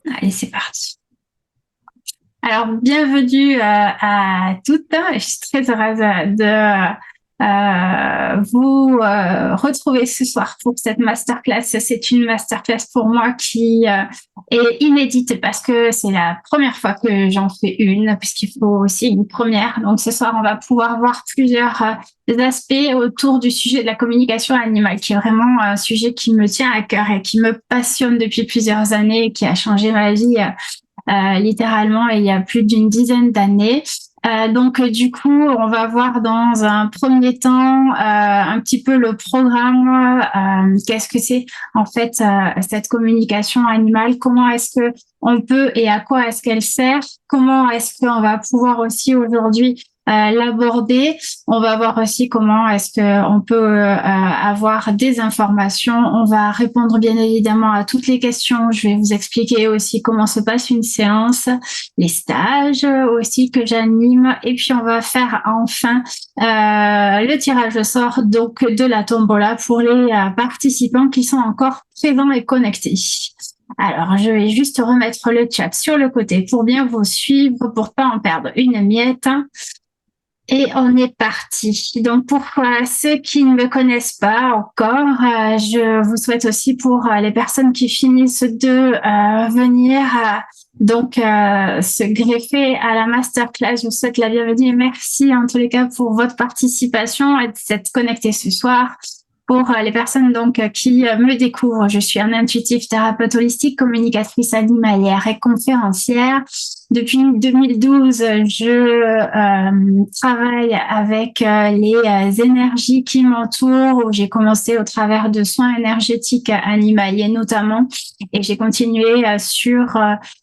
Allez, c'est parti. Alors, bienvenue à toutes. Je suis très heureuse de vous retrouver ce soir pour cette masterclass. C'est une masterclass pour moi qui est inédite parce que c'est la première fois que j'en fais une, puisqu'il faut aussi une première. Donc, ce soir, on va pouvoir voir plusieurs aspects autour du sujet de la communication animale, qui est vraiment un sujet qui me tient à cœur et qui me passionne depuis plusieurs années et qui a changé ma vie littéralement il y a plus d'une dizaine d'années. Donc du coup, on va voir dans un premier temps un petit peu le programme, qu'est-ce que c'est en fait cette communication animale, comment est-ce que on peut et à quoi est-ce qu'elle sert, comment est-ce qu'on va pouvoir aussi aujourd'hui l'aborder. On va voir aussi comment est-ce qu'on peut avoir des informations. On va répondre bien évidemment à toutes les questions. Je vais vous expliquer aussi comment se passe une séance, les stages aussi que j'anime. Et puis on va faire enfin le tirage au sort donc de la tombola pour les participants qui sont encore présents et connectés. Alors, je vais juste remettre le chat sur le côté pour bien vous suivre, pour pas en perdre une miette. Et on est parti. Donc pour ceux qui ne me connaissent pas encore, je vous souhaite aussi pour les personnes qui finissent de venir se greffer à la masterclass, je vous souhaite la bienvenue et merci en tous les cas pour votre participation et d'être connectés ce soir. Pour les personnes donc qui me découvrent, je suis un intuitif thérapeute holistique, communicatrice animalière et conférencière. Depuis 2012, je travaille avec les énergies qui m'entourent. J'ai commencé au travers de soins énergétiques animaliers notamment, et j'ai continué sur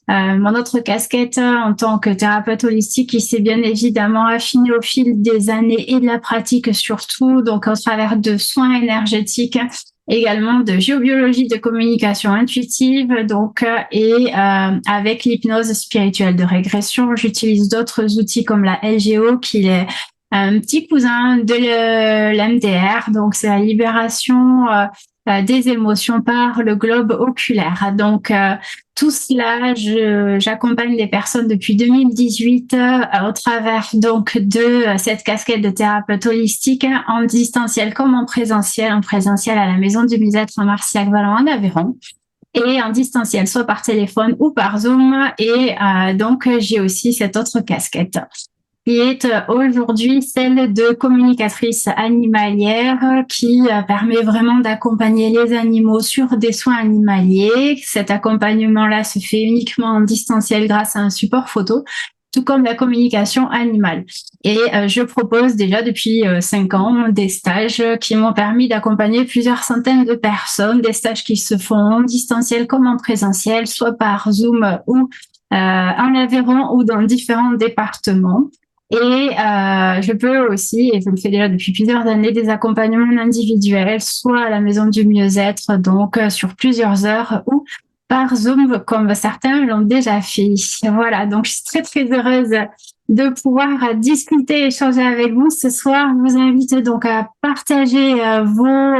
mon autre casquette en tant que thérapeute holistique qui s'est bien évidemment affinée au fil des années et de la pratique surtout, donc au travers de soins énergétiques, également de géobiologie de communication intuitive, donc avec l'hypnose spirituelle de régression. J'utilise d'autres outils comme la LGO, qui est un petit cousin de l'MDR, donc c'est la libération des émotions par le globe oculaire. Donc tout cela, j'accompagne les personnes depuis 2018 au travers donc de cette casquette de thérapeute holistique en distanciel comme en présentiel à la Maison du Mieux-être à Marciac-Vallon en Aveyron, et en distanciel soit par téléphone ou par Zoom. Et donc j'ai aussi cette autre casquette qui est aujourd'hui celle de communicatrice animalière, qui permet vraiment d'accompagner les animaux sur des soins animaliers. Cet accompagnement-là se fait uniquement en distanciel grâce à un support photo, tout comme la communication animale. Et je propose déjà depuis 5 ans des stages qui m'ont permis d'accompagner plusieurs centaines de personnes, des stages qui se font en distanciel comme en présentiel, soit par Zoom ou en Aveyron ou dans différents départements. Et je peux aussi, et je le fais déjà depuis plusieurs années, des accompagnements individuels, soit à la Maison du Mieux-être, donc sur plusieurs heures, ou par Zoom, comme certains l'ont déjà fait. Voilà, donc je suis très très heureuse de pouvoir discuter, échanger avec vous ce soir. Je vous invite donc à partager vos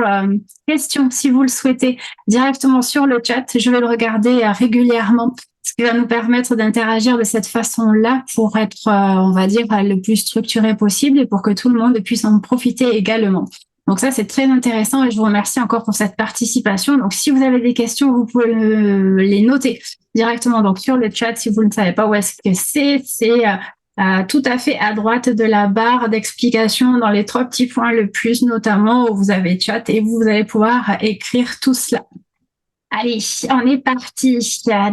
questions, si vous le souhaitez, directement sur le chat. Je vais le regarder régulièrement, ce qui va nous permettre d'interagir de cette façon-là pour être, on va dire, le plus structuré possible et pour que tout le monde puisse en profiter également. Donc ça, c'est très intéressant et je vous remercie encore pour cette participation. Donc si vous avez des questions, vous pouvez les noter directement donc sur le chat. Si vous ne savez pas où est-ce que c'est tout à fait à droite de la barre d'explication, dans les 3 petits points le plus notamment, où vous avez chat et vous allez pouvoir écrire tout cela. Allez, on est parti.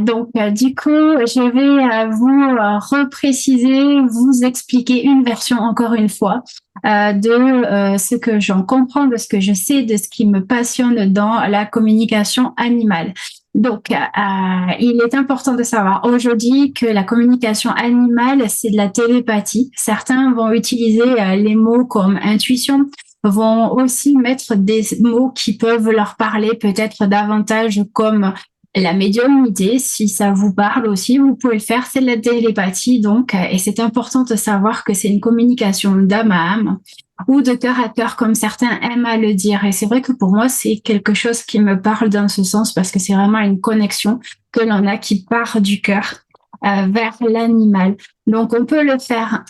Donc, du coup, je vais vous repréciser, vous expliquer une version, encore une fois, de ce que j'en comprends, de ce que je sais, de ce qui me passionne dans la communication animale. Donc, il est important de savoir aujourd'hui que la communication animale, c'est de la télépathie. Certains vont utiliser les mots comme intuition, vont aussi mettre des mots qui peuvent leur parler peut-être davantage comme La médiumnité, si ça vous parle aussi, vous pouvez le faire, c'est de la télépathie, donc, et c'est important de savoir que c'est une communication d'âme à âme ou de cœur à cœur, comme certains aiment à le dire. Et c'est vrai que pour moi, c'est quelque chose qui me parle dans ce sens parce que c'est vraiment une connexion que l'on a qui part du cœur vers l'animal. Donc, on peut le faire,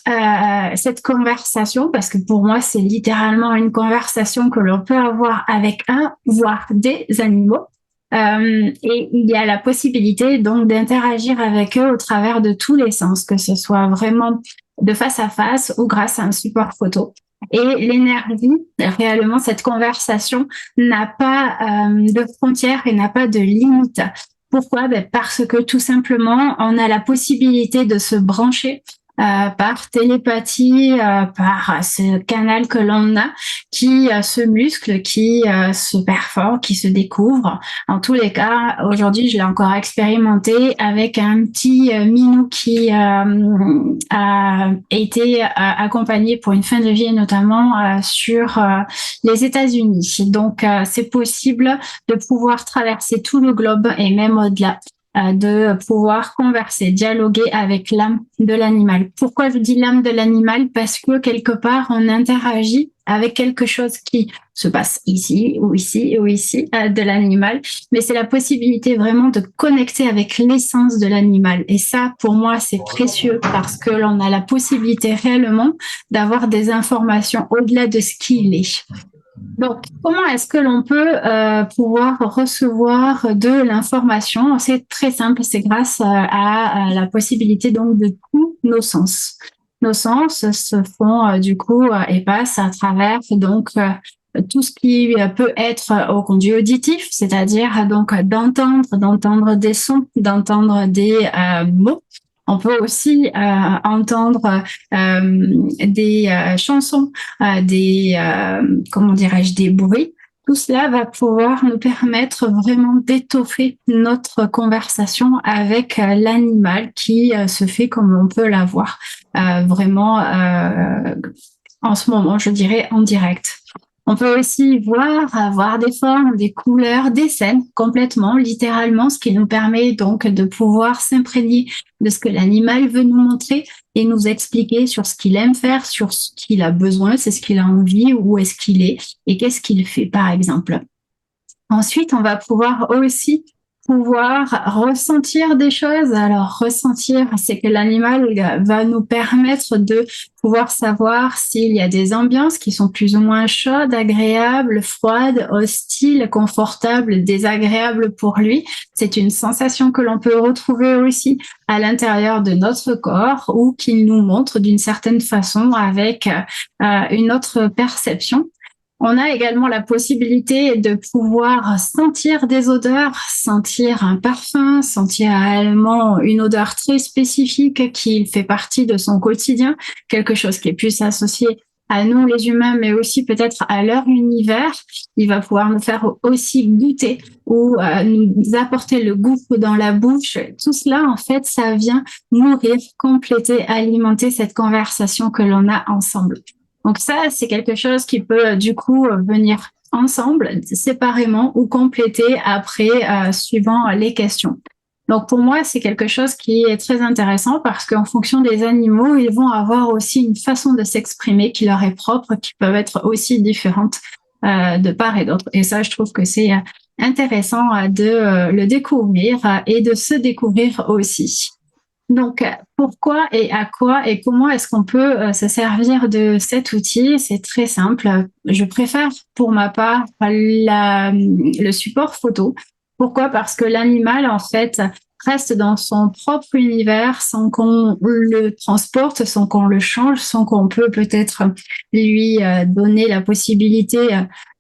cette conversation, parce que pour moi, c'est littéralement une conversation que l'on peut avoir avec un, voire des animaux. Et il y a la possibilité donc d'interagir avec eux au travers de tous les sens, que ce soit vraiment de face à face ou grâce à un support photo. Et l'énergie, réellement, cette conversation n'a pas de frontières et n'a pas de limites. Pourquoi? Parce que tout simplement, on a la possibilité de se brancher par télépathie, par ce canal que l'on a, qui se muscle, qui se perfore, qui se découvre. En tous les cas, aujourd'hui, je l'ai encore expérimenté avec un petit minou qui a été accompagné pour une fin de vie, notamment sur les États-Unis. Donc, c'est possible de pouvoir traverser tout le globe et même au-delà, de pouvoir converser, dialoguer avec l'âme de l'animal. Pourquoi je dis l'âme de l'animal? Parce que quelque part, on interagit avec quelque chose qui se passe ici ou ici ou ici de l'animal, mais c'est la possibilité vraiment de connecter avec l'essence de l'animal. Et ça, pour moi, c'est précieux parce que l'on a la possibilité réellement d'avoir des informations au-delà de ce qu'il est. Donc, comment est-ce que l'on peut pouvoir recevoir de l'information? C'est très simple, c'est grâce à la possibilité donc de tous nos sens. Nos sens se font du coup et passent à travers donc tout ce qui peut être au conduit auditif, c'est-à-dire donc d'entendre des sons, d'entendre des mots. On peut aussi entendre des chansons, comment dirais-je, des bruits. Tout cela va pouvoir nous permettre vraiment d'étoffer notre conversation avec l'animal qui se fait comme on peut la voir vraiment en ce moment, je dirais en direct. On peut aussi avoir des formes, des couleurs, des scènes complètement, littéralement, ce qui nous permet donc de pouvoir s'imprégner de ce que l'animal veut nous montrer et nous expliquer sur ce qu'il aime faire, sur ce qu'il a besoin, c'est ce qu'il a envie, où est-ce qu'il est et qu'est-ce qu'il fait, par exemple. Ensuite, on va pouvoir aussi ressentir des choses. Alors, ressentir, c'est que l'animal va nous permettre de pouvoir savoir s'il y a des ambiances qui sont plus ou moins chaudes, agréables, froides, hostiles, confortables, désagréables pour lui. C'est une sensation que l'on peut retrouver aussi à l'intérieur de notre corps ou qu'il nous montre d'une certaine façon avec une autre perception. On a également la possibilité de pouvoir sentir des odeurs, sentir un parfum, sentir réellement une odeur très spécifique qui fait partie de son quotidien, quelque chose qui est plus associé à nous les humains, mais aussi peut-être à leur univers. Il va pouvoir nous faire aussi goûter ou nous apporter le goût dans la bouche. Tout cela, en fait, ça vient nourrir, compléter, alimenter cette conversation que l'on a ensemble. Donc ça, c'est quelque chose qui peut du coup venir ensemble, séparément ou compléter après, suivant les questions. Donc pour moi, c'est quelque chose qui est très intéressant parce qu'en fonction des animaux, ils vont avoir aussi une façon de s'exprimer qui leur est propre, qui peuvent être aussi différentes de part et d'autre. Et ça, je trouve que c'est intéressant de le découvrir et de se découvrir aussi. Donc, pourquoi et à quoi et comment est-ce qu'on peut se servir de cet outil? C'est très simple. Je préfère, pour ma part, le support photo. Pourquoi? Parce que l'animal, en fait, reste dans son propre univers sans qu'on le transporte, sans qu'on le change, sans qu'on peut peut-être lui donner la possibilité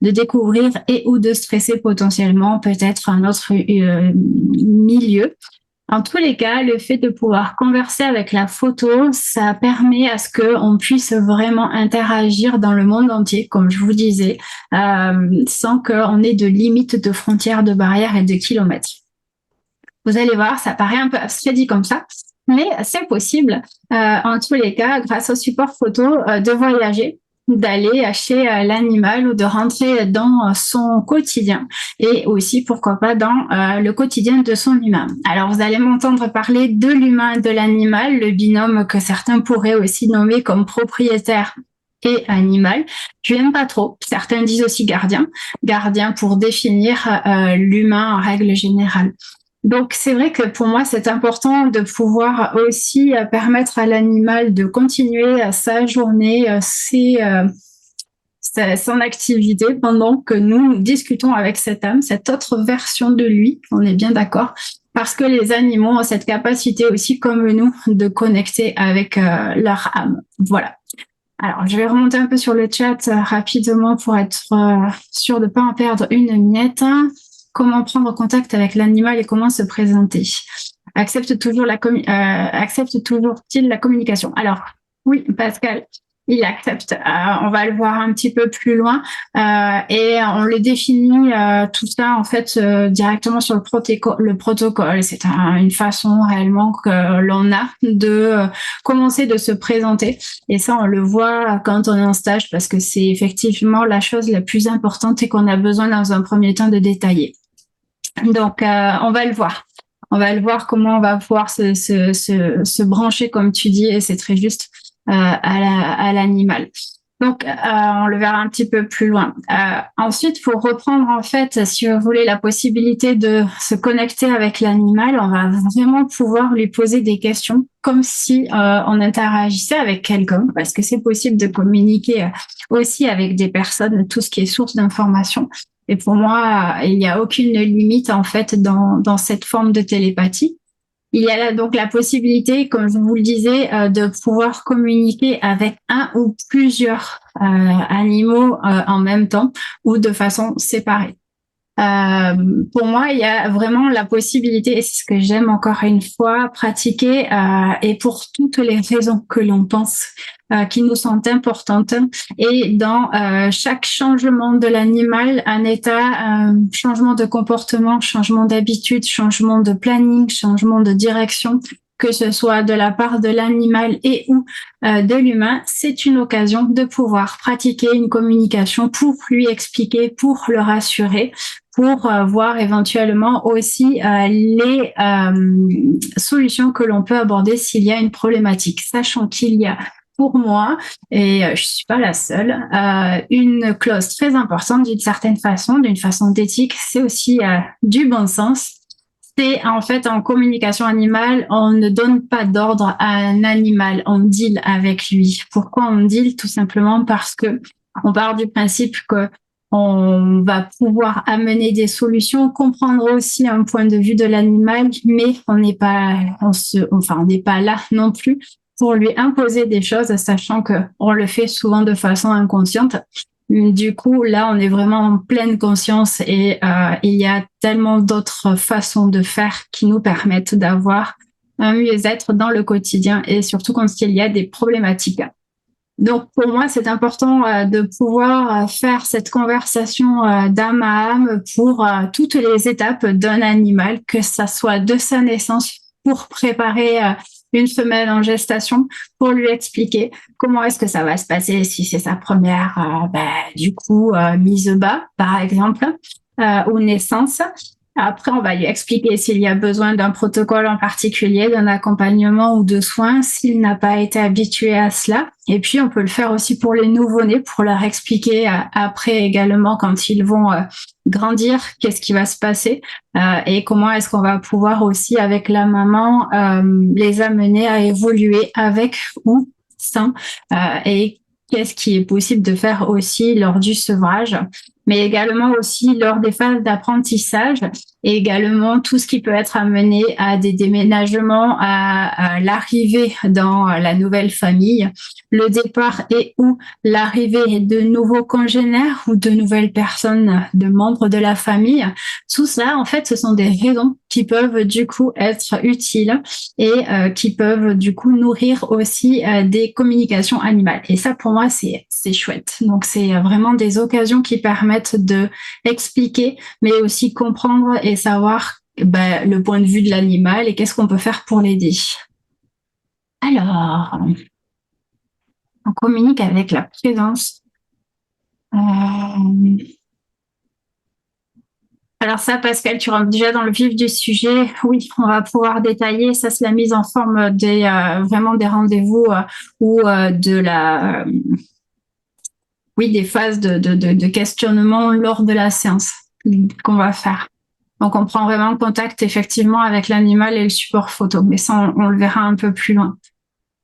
de découvrir et ou de stresser potentiellement peut-être un autre milieu. En tous les cas, le fait de pouvoir converser avec la photo, ça permet à ce qu'on puisse vraiment interagir dans le monde entier, comme je vous disais, sans qu'on ait de limites, de frontières, de barrières et de kilomètres. Vous allez voir, ça paraît un peu abstrait dit comme ça, mais c'est possible, en tous les cas, grâce au support photo, de voyager d'aller chez l'animal ou de rentrer dans son quotidien et aussi, pourquoi pas, dans le quotidien de son humain. Alors, vous allez m'entendre parler de l'humain et de l'animal, le binôme que certains pourraient aussi nommer comme propriétaire et animal. Je n'aime pas trop. Certains disent aussi gardien, gardien pour définir l'humain en règle générale. Donc, c'est vrai que pour moi, c'est important de pouvoir aussi permettre à l'animal de continuer sa journée, son activité pendant que nous discutons avec cette âme, cette autre version de lui, on est bien d'accord, parce que les animaux ont cette capacité aussi, comme nous, de connecter avec leur âme. Voilà. Alors, je vais remonter un peu sur le chat rapidement pour être sûr de ne pas en perdre une miette. Comment prendre contact avec l'animal et comment se présenter? Accepte toujours-t-il la communication? Alors, oui, Pascal, il accepte. On va le voir un petit peu plus loin et on le définit tout ça en fait directement sur le protocole. C'est une façon réellement que l'on a de commencer de se présenter et ça on le voit quand on est en stage parce que c'est effectivement la chose la plus importante et qu'on a besoin dans un premier temps de détailler. Donc on va le voir. On va le voir comment on va pouvoir se brancher, comme tu dis, et c'est très juste, à l'animal. Donc, on le verra un petit peu plus loin. Ensuite, pour reprendre, en fait, si vous voulez, la possibilité de se connecter avec l'animal, on va vraiment pouvoir lui poser des questions comme si on interagissait avec quelqu'un, parce que c'est possible de communiquer aussi avec des personnes, tout ce qui est source d'information. Et pour moi, il n'y a aucune limite, en fait, dans cette forme de télépathie. Il y a là donc la possibilité, comme je vous le disais, de pouvoir communiquer avec un ou plusieurs animaux en même temps ou de façon séparée. Pour moi, il y a vraiment la possibilité, et c'est ce que j'aime encore une fois pratiquer, et pour toutes les raisons que l'on pense qui nous sont importantes. Et dans chaque changement de l'animal, un état, changement de comportement, changement d'habitude, changement de planning, changement de direction, que ce soit de la part de l'animal et ou de l'humain, c'est une occasion de pouvoir pratiquer une communication pour lui expliquer, pour le rassurer, pour voir éventuellement aussi les solutions que l'on peut aborder s'il y a une problématique, sachant qu'il y a pour moi, et je suis pas la seule, une clause très importante d'une certaine façon, d'une façon d'éthique, c'est aussi du bon sens. C'est en fait en communication animale, on ne donne pas d'ordre à un animal, on deal avec lui. Pourquoi on deal? Tout simplement parce que on part du principe que on va pouvoir amener des solutions, comprendre aussi un point de vue de l'animal, mais on n'est pas là non plus pour lui imposer des choses, sachant que on le fait souvent de façon inconsciente. Du coup, là, on est vraiment en pleine conscience et il y a tellement d'autres façons de faire qui nous permettent d'avoir un mieux-être dans le quotidien et surtout quand il y a des problématiques. Donc, pour moi, c'est important de pouvoir faire cette conversation d'âme à âme pour toutes les étapes d'un animal, que ça soit de sa naissance pour préparer une femelle en gestation, pour lui expliquer comment est-ce que ça va se passer si c'est sa première, mise bas, par exemple, ou naissance. Après, on va lui expliquer s'il y a besoin d'un protocole en particulier, d'un accompagnement ou de soins, s'il n'a pas été habitué à cela. Et puis, on peut le faire aussi pour les nouveau-nés, pour leur expliquer après également quand ils vont grandir, qu'est-ce qui va se passer et comment est-ce qu'on va pouvoir aussi, avec la maman, les amener à évoluer avec ou sans et qu'est-ce qui est possible de faire aussi lors du sevrage, mais également aussi lors des phases d'apprentissage et également tout ce qui peut être amené à des déménagements, à l'arrivée dans la nouvelle famille, le départ et ou l'arrivée de nouveaux congénères ou de nouvelles personnes, de membres de la famille. Tout ça, en fait, ce sont des raisons qui peuvent du coup être utiles et qui peuvent du coup nourrir aussi des communications animales. Et ça, pour moi, c'est chouette. Donc, c'est vraiment des occasions qui permettent de expliquer, mais aussi comprendre et savoir le point de vue de l'animal et qu'est-ce qu'on peut faire pour l'aider. Alors, On communique avec la présence. Alors ça, Pascal, tu rentres déjà dans le vif du sujet. Oui, on va pouvoir détailler. Ça, c'est la mise en forme vraiment des rendez-vous ou de la, oui, des phases de questionnement lors de la séance qu'on va faire. Donc, on prend vraiment contact effectivement avec l'animal et le support photo. Mais ça, on le verra un peu plus loin.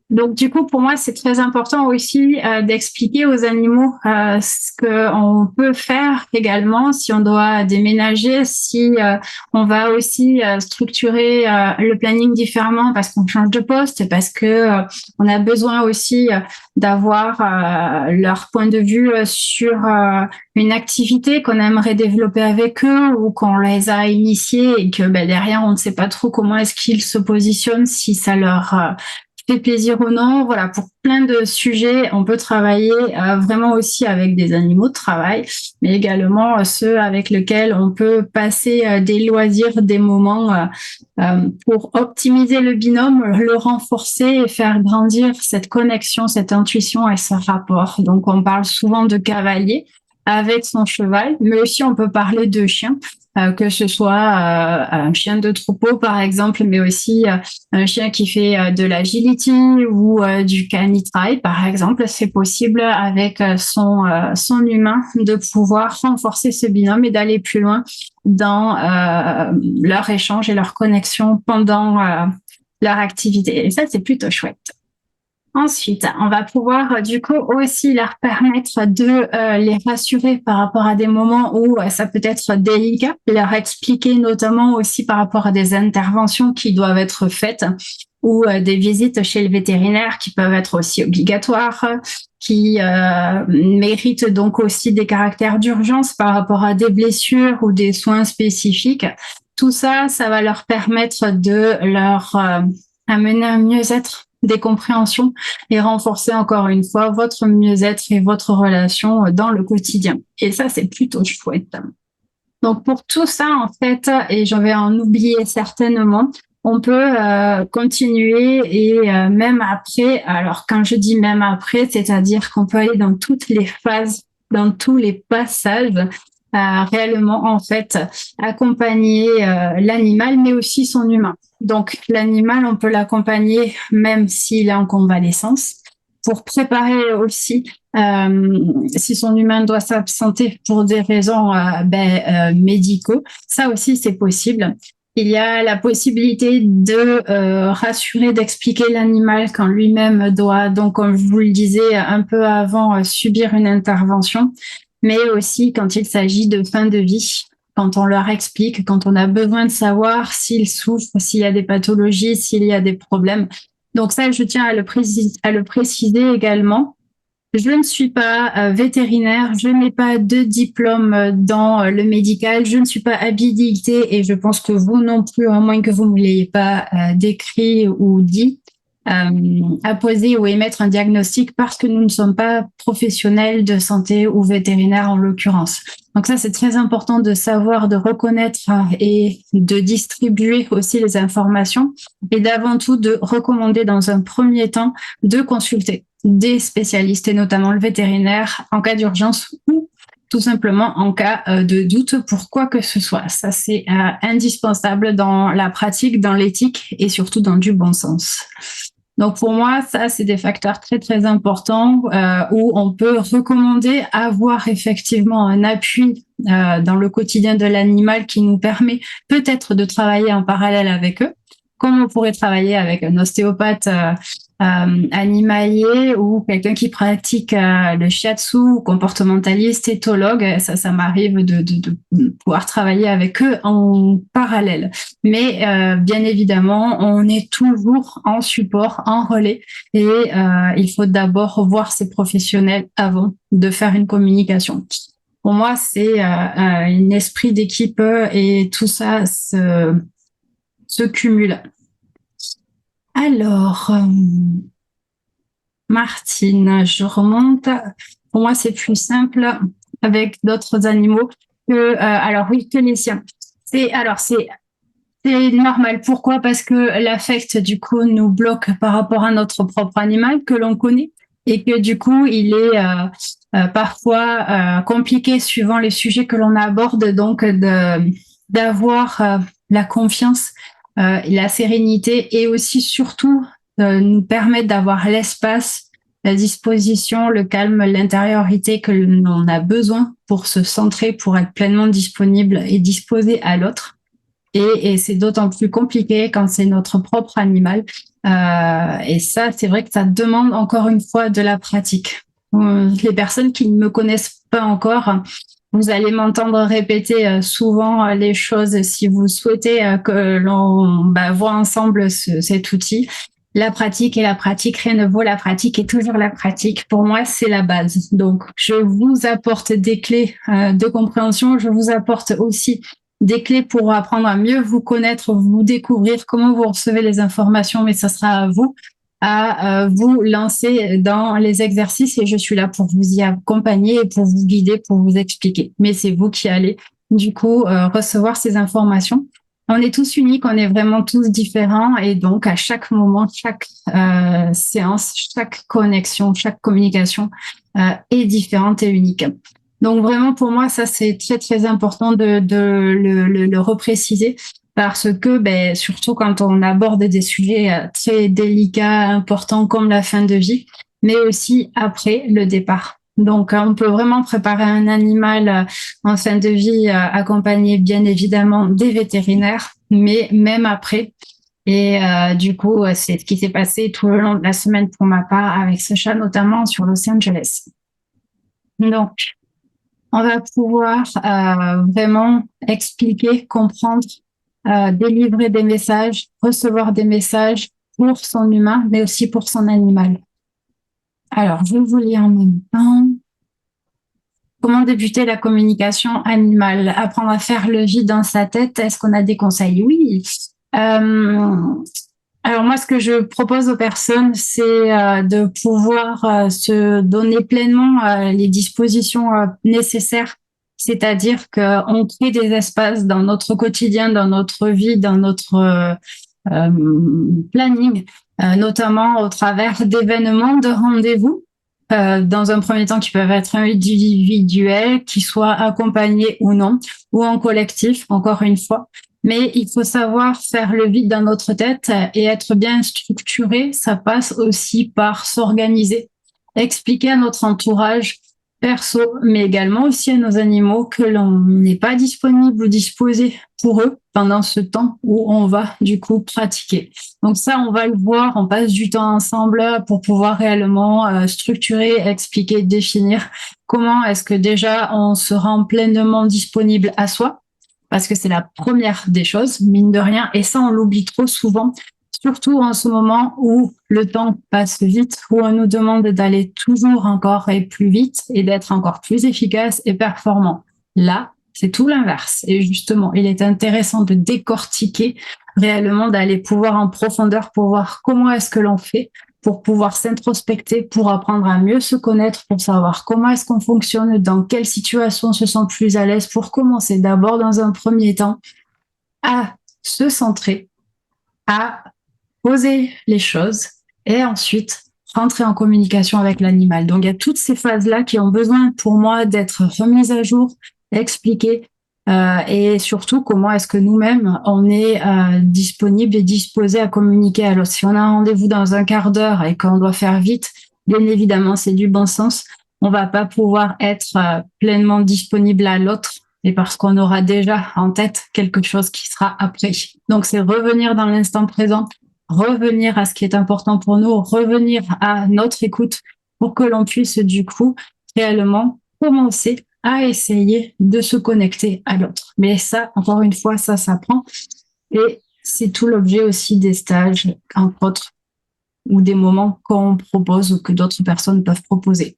Donc, du coup, pour moi, c'est très important aussi d'expliquer aux animaux ce qu'on peut faire également si on doit déménager, si on va aussi structurer le planning différemment parce qu'on change de poste, parce que on a besoin aussi d'avoir leur point de vue sur une activité qu'on aimerait développer avec eux ou qu'on les a initiés et que derrière, on ne sait pas trop comment est-ce qu'ils se positionnent, si ça leur fait plaisir ou non. Voilà, pour plein de sujets, on peut travailler vraiment aussi avec des animaux de travail, mais également ceux avec lesquels on peut passer des loisirs, des moments pour optimiser le binôme, le renforcer et faire grandir cette connexion, cette intuition et ce rapport. Donc, on parle souvent de cavalier avec son cheval, mais aussi on peut parler de chien, que ce soit un chien de troupeau par exemple, mais aussi un chien qui fait de l'agility ou du canitrail par exemple. C'est possible avec son humain de pouvoir renforcer ce binôme et d'aller plus loin dans leur échange et leur connexion pendant leur activité. Et ça, c'est plutôt chouette. Ensuite, on va pouvoir du coup aussi leur permettre de les rassurer par rapport à des moments où ça peut être délicat, leur expliquer notamment aussi par rapport à des interventions qui doivent être faites ou des visites chez le vétérinaire qui peuvent être aussi obligatoires, qui méritent donc aussi des caractères d'urgence par rapport à des blessures ou des soins spécifiques. Tout ça, ça va leur permettre de leur amener un mieux-être, des compréhensions et renforcer encore une fois votre mieux-être et votre relation dans le quotidien. Et ça, c'est plutôt chouette. Donc pour tout ça, en fait, et je vais en oublier certainement, on peut continuer et même après, alors quand je dis même après, c'est-à-dire qu'on peut aller dans toutes les phases, dans tous les passages, réellement en fait accompagner l'animal mais aussi son humain. Donc l'animal, on peut l'accompagner même s'il est en convalescence pour préparer aussi si son humain doit s'absenter pour des raisons médicaux. Ça aussi, c'est possible. Il y a la possibilité de rassurer, d'expliquer l'animal quand lui-même doit, donc comme je vous le disais un peu avant, subir une intervention, mais aussi quand il s'agit de fin de vie, quand on leur explique, quand on a besoin de savoir s'ils souffrent, s'il y a des pathologies, s'il y a des problèmes. Donc ça, je tiens à le préciser également. Je ne suis pas vétérinaire, je n'ai pas de diplôme dans le médical, je ne suis pas habilitée et je pense que vous non plus, à moins que vous ne me l'ayez pas décrit ou dit, à poser ou émettre un diagnostic parce que nous ne sommes pas professionnels de santé ou vétérinaires en l'occurrence. Donc ça, c'est très important de savoir, de reconnaître et de distribuer aussi les informations et d'avant tout de recommander dans un premier temps de consulter des spécialistes et notamment le vétérinaire en cas d'urgence ou tout simplement en cas de doute pour quoi que ce soit. Ça, c'est indispensable dans la pratique, dans l'éthique et surtout dans du bon sens. Donc pour moi, ça, c'est des facteurs très, très importants où on peut recommander avoir effectivement un appui dans le quotidien de l'animal qui nous permet peut-être de travailler en parallèle avec eux, comme on pourrait travailler avec un ostéopathe animalier ou quelqu'un qui pratique le shiatsu ou comportementaliste, éthologue. Ça m'arrive de pouvoir travailler avec eux en parallèle. Mais bien évidemment, on est toujours en support, en relais et il faut d'abord voir ces professionnels avant de faire une communication. Pour moi, c'est un esprit d'équipe et tout ça se cumule. Alors, Martine, je remonte. Pour moi, c'est plus simple avec d'autres animaux que, alors oui, que les siens. C'est normal. Pourquoi? Parce que l'affect, du coup, nous bloque par rapport à notre propre animal que l'on connaît. et que du coup, il est parfois compliqué suivant les sujets que l'on aborde, donc d'avoir la confiance et la sérénité, et aussi surtout nous permettre d'avoir l'espace, la disposition, le calme, l'intériorité que l'on a besoin pour se centrer, pour être pleinement disponible et disposé à l'autre. Et c'est d'autant plus compliqué quand c'est notre propre animal. Et ça, c'est vrai que ça demande encore une fois de la pratique. Les personnes qui ne me connaissent pas encore, vous allez m'entendre répéter souvent les choses si vous souhaitez que l'on voit ensemble cet outil. La pratique et la pratique, rien ne vaut la pratique et toujours la pratique. Pour moi, c'est la base. Donc, je vous apporte des clés de compréhension. Je vous apporte aussi des clés pour apprendre à mieux vous connaître, vous découvrir, comment vous recevez les informations, mais ça sera à vous à vous lancer dans les exercices, et je suis là pour vous y accompagner et pour vous guider, pour vous expliquer. Mais c'est vous qui allez du coup recevoir ces informations. On est tous uniques, on est vraiment tous différents, et donc à chaque moment, chaque séance, chaque connexion, chaque communication est différente et unique. Donc vraiment, pour moi, ça, c'est très, très important de le repréciser, parce que surtout quand on aborde des sujets très délicats, importants, comme la fin de vie, mais aussi après le départ. Donc, on peut vraiment préparer un animal en fin de vie, accompagné bien évidemment des vétérinaires, mais même après. Et du coup, c'est ce qui s'est passé tout le long de la semaine pour ma part avec ce chat, notamment sur Los Angeles. Donc, on va pouvoir vraiment expliquer, comprendre, délivrer des messages, recevoir des messages pour son humain, mais aussi pour son animal. Alors, je vais vous lire en même temps. Comment débuter la communication animale? Apprendre à faire le vide dans sa tête. Est-ce qu'on a des conseils? Oui. Alors moi, ce que je propose aux personnes, c'est de pouvoir se donner pleinement les dispositions nécessaires. C'est-à-dire qu'on crée des espaces dans notre quotidien, dans notre vie, dans notre planning, notamment au travers d'événements, de rendez-vous. Dans un premier temps, qui peuvent être individuels, qui soient accompagnés ou non, ou en collectif, encore une fois. Mais il faut savoir faire le vide dans notre tête et être bien structuré. Ça passe aussi par s'organiser, expliquer à notre entourage perso, mais également aussi à nos animaux, que l'on n'est pas disponible ou disposé pour eux pendant ce temps où on va du coup pratiquer. Donc ça, on va le voir, on passe du temps ensemble pour pouvoir réellement structurer, expliquer, définir comment est-ce que déjà on se rend pleinement disponible à soi, parce que c'est la première des choses, mine de rien, et ça on l'oublie trop souvent, surtout en ce moment où le temps passe vite, où on nous demande d'aller toujours encore et plus vite et d'être encore plus efficace et performant. Là, c'est tout l'inverse. Et justement, il est intéressant de décortiquer réellement, d'aller pouvoir en profondeur pour voir comment est-ce que l'on fait, pour pouvoir s'introspecter, pour apprendre à mieux se connaître, pour savoir comment est-ce qu'on fonctionne, dans quelle situation on se sent plus à l'aise, pour commencer d'abord dans un premier temps à se centrer, à poser les choses et ensuite rentrer en communication avec l'animal. Donc il y a toutes ces phases-là qui ont besoin pour moi d'être remises à jour, expliquées, et surtout comment est-ce que nous-mêmes on est disponible et disposé à communiquer. Alors si on a un rendez-vous dans un quart d'heure et qu'on doit faire vite, bien évidemment c'est du bon sens, on va pas pouvoir être pleinement disponible à l'autre, et parce qu'on aura déjà en tête quelque chose qui sera après. Donc c'est revenir dans l'instant présent, revenir à ce qui est important pour nous, revenir à notre écoute pour que l'on puisse du coup réellement commencer à essayer de se connecter à l'autre. Mais ça, encore une fois, ça s'apprend, et c'est tout l'objet aussi des stages, entre autres, ou des moments qu'on propose ou que d'autres personnes peuvent proposer.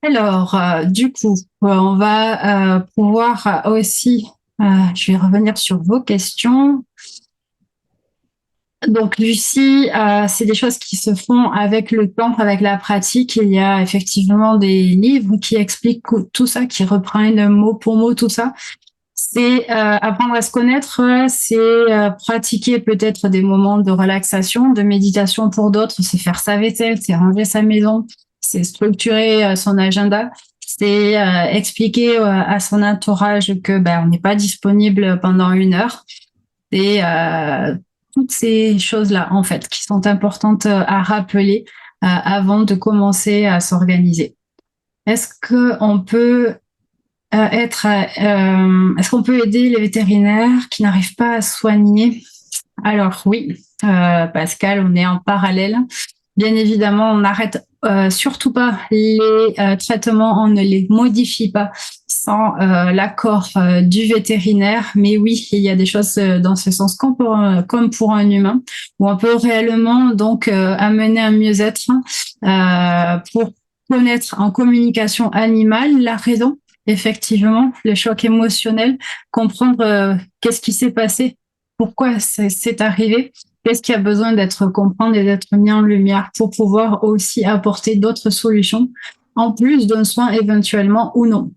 Alors, du coup, on va pouvoir aussi, je vais revenir sur vos questions. Donc, Lucie, c'est des choses qui se font avec le temps, avec la pratique. Il y a effectivement des livres qui expliquent tout ça, qui reprennent mot pour mot tout ça. C'est apprendre à se connaître, c'est pratiquer peut-être des moments de relaxation, de méditation pour d'autres, c'est faire sa vaisselle, c'est ranger sa maison, c'est structurer son agenda, c'est expliquer à son entourage que on n'est pas disponible pendant 1 heure. C'est toutes ces choses-là en fait qui sont importantes à rappeler avant de commencer à s'organiser. Est-ce qu'on peut est-ce qu'on peut aider les vétérinaires qui n'arrivent pas à soigner? Alors oui, Pascal, on est en parallèle. Bien évidemment, on n'arrête surtout pas les traitements, on ne les modifie pas sans l'accord du vétérinaire. Mais oui, il y a des choses dans ce sens comme pour un humain, où on peut réellement donc amener un mieux-être pour connaître en communication animale la raison, effectivement, le choc émotionnel, comprendre qu'est-ce qui s'est passé, pourquoi c'est arrivé, qu'est-ce qui a besoin d'être compris et d'être mis en lumière pour pouvoir aussi apporter d'autres solutions, en plus d'un soin éventuellement ou non.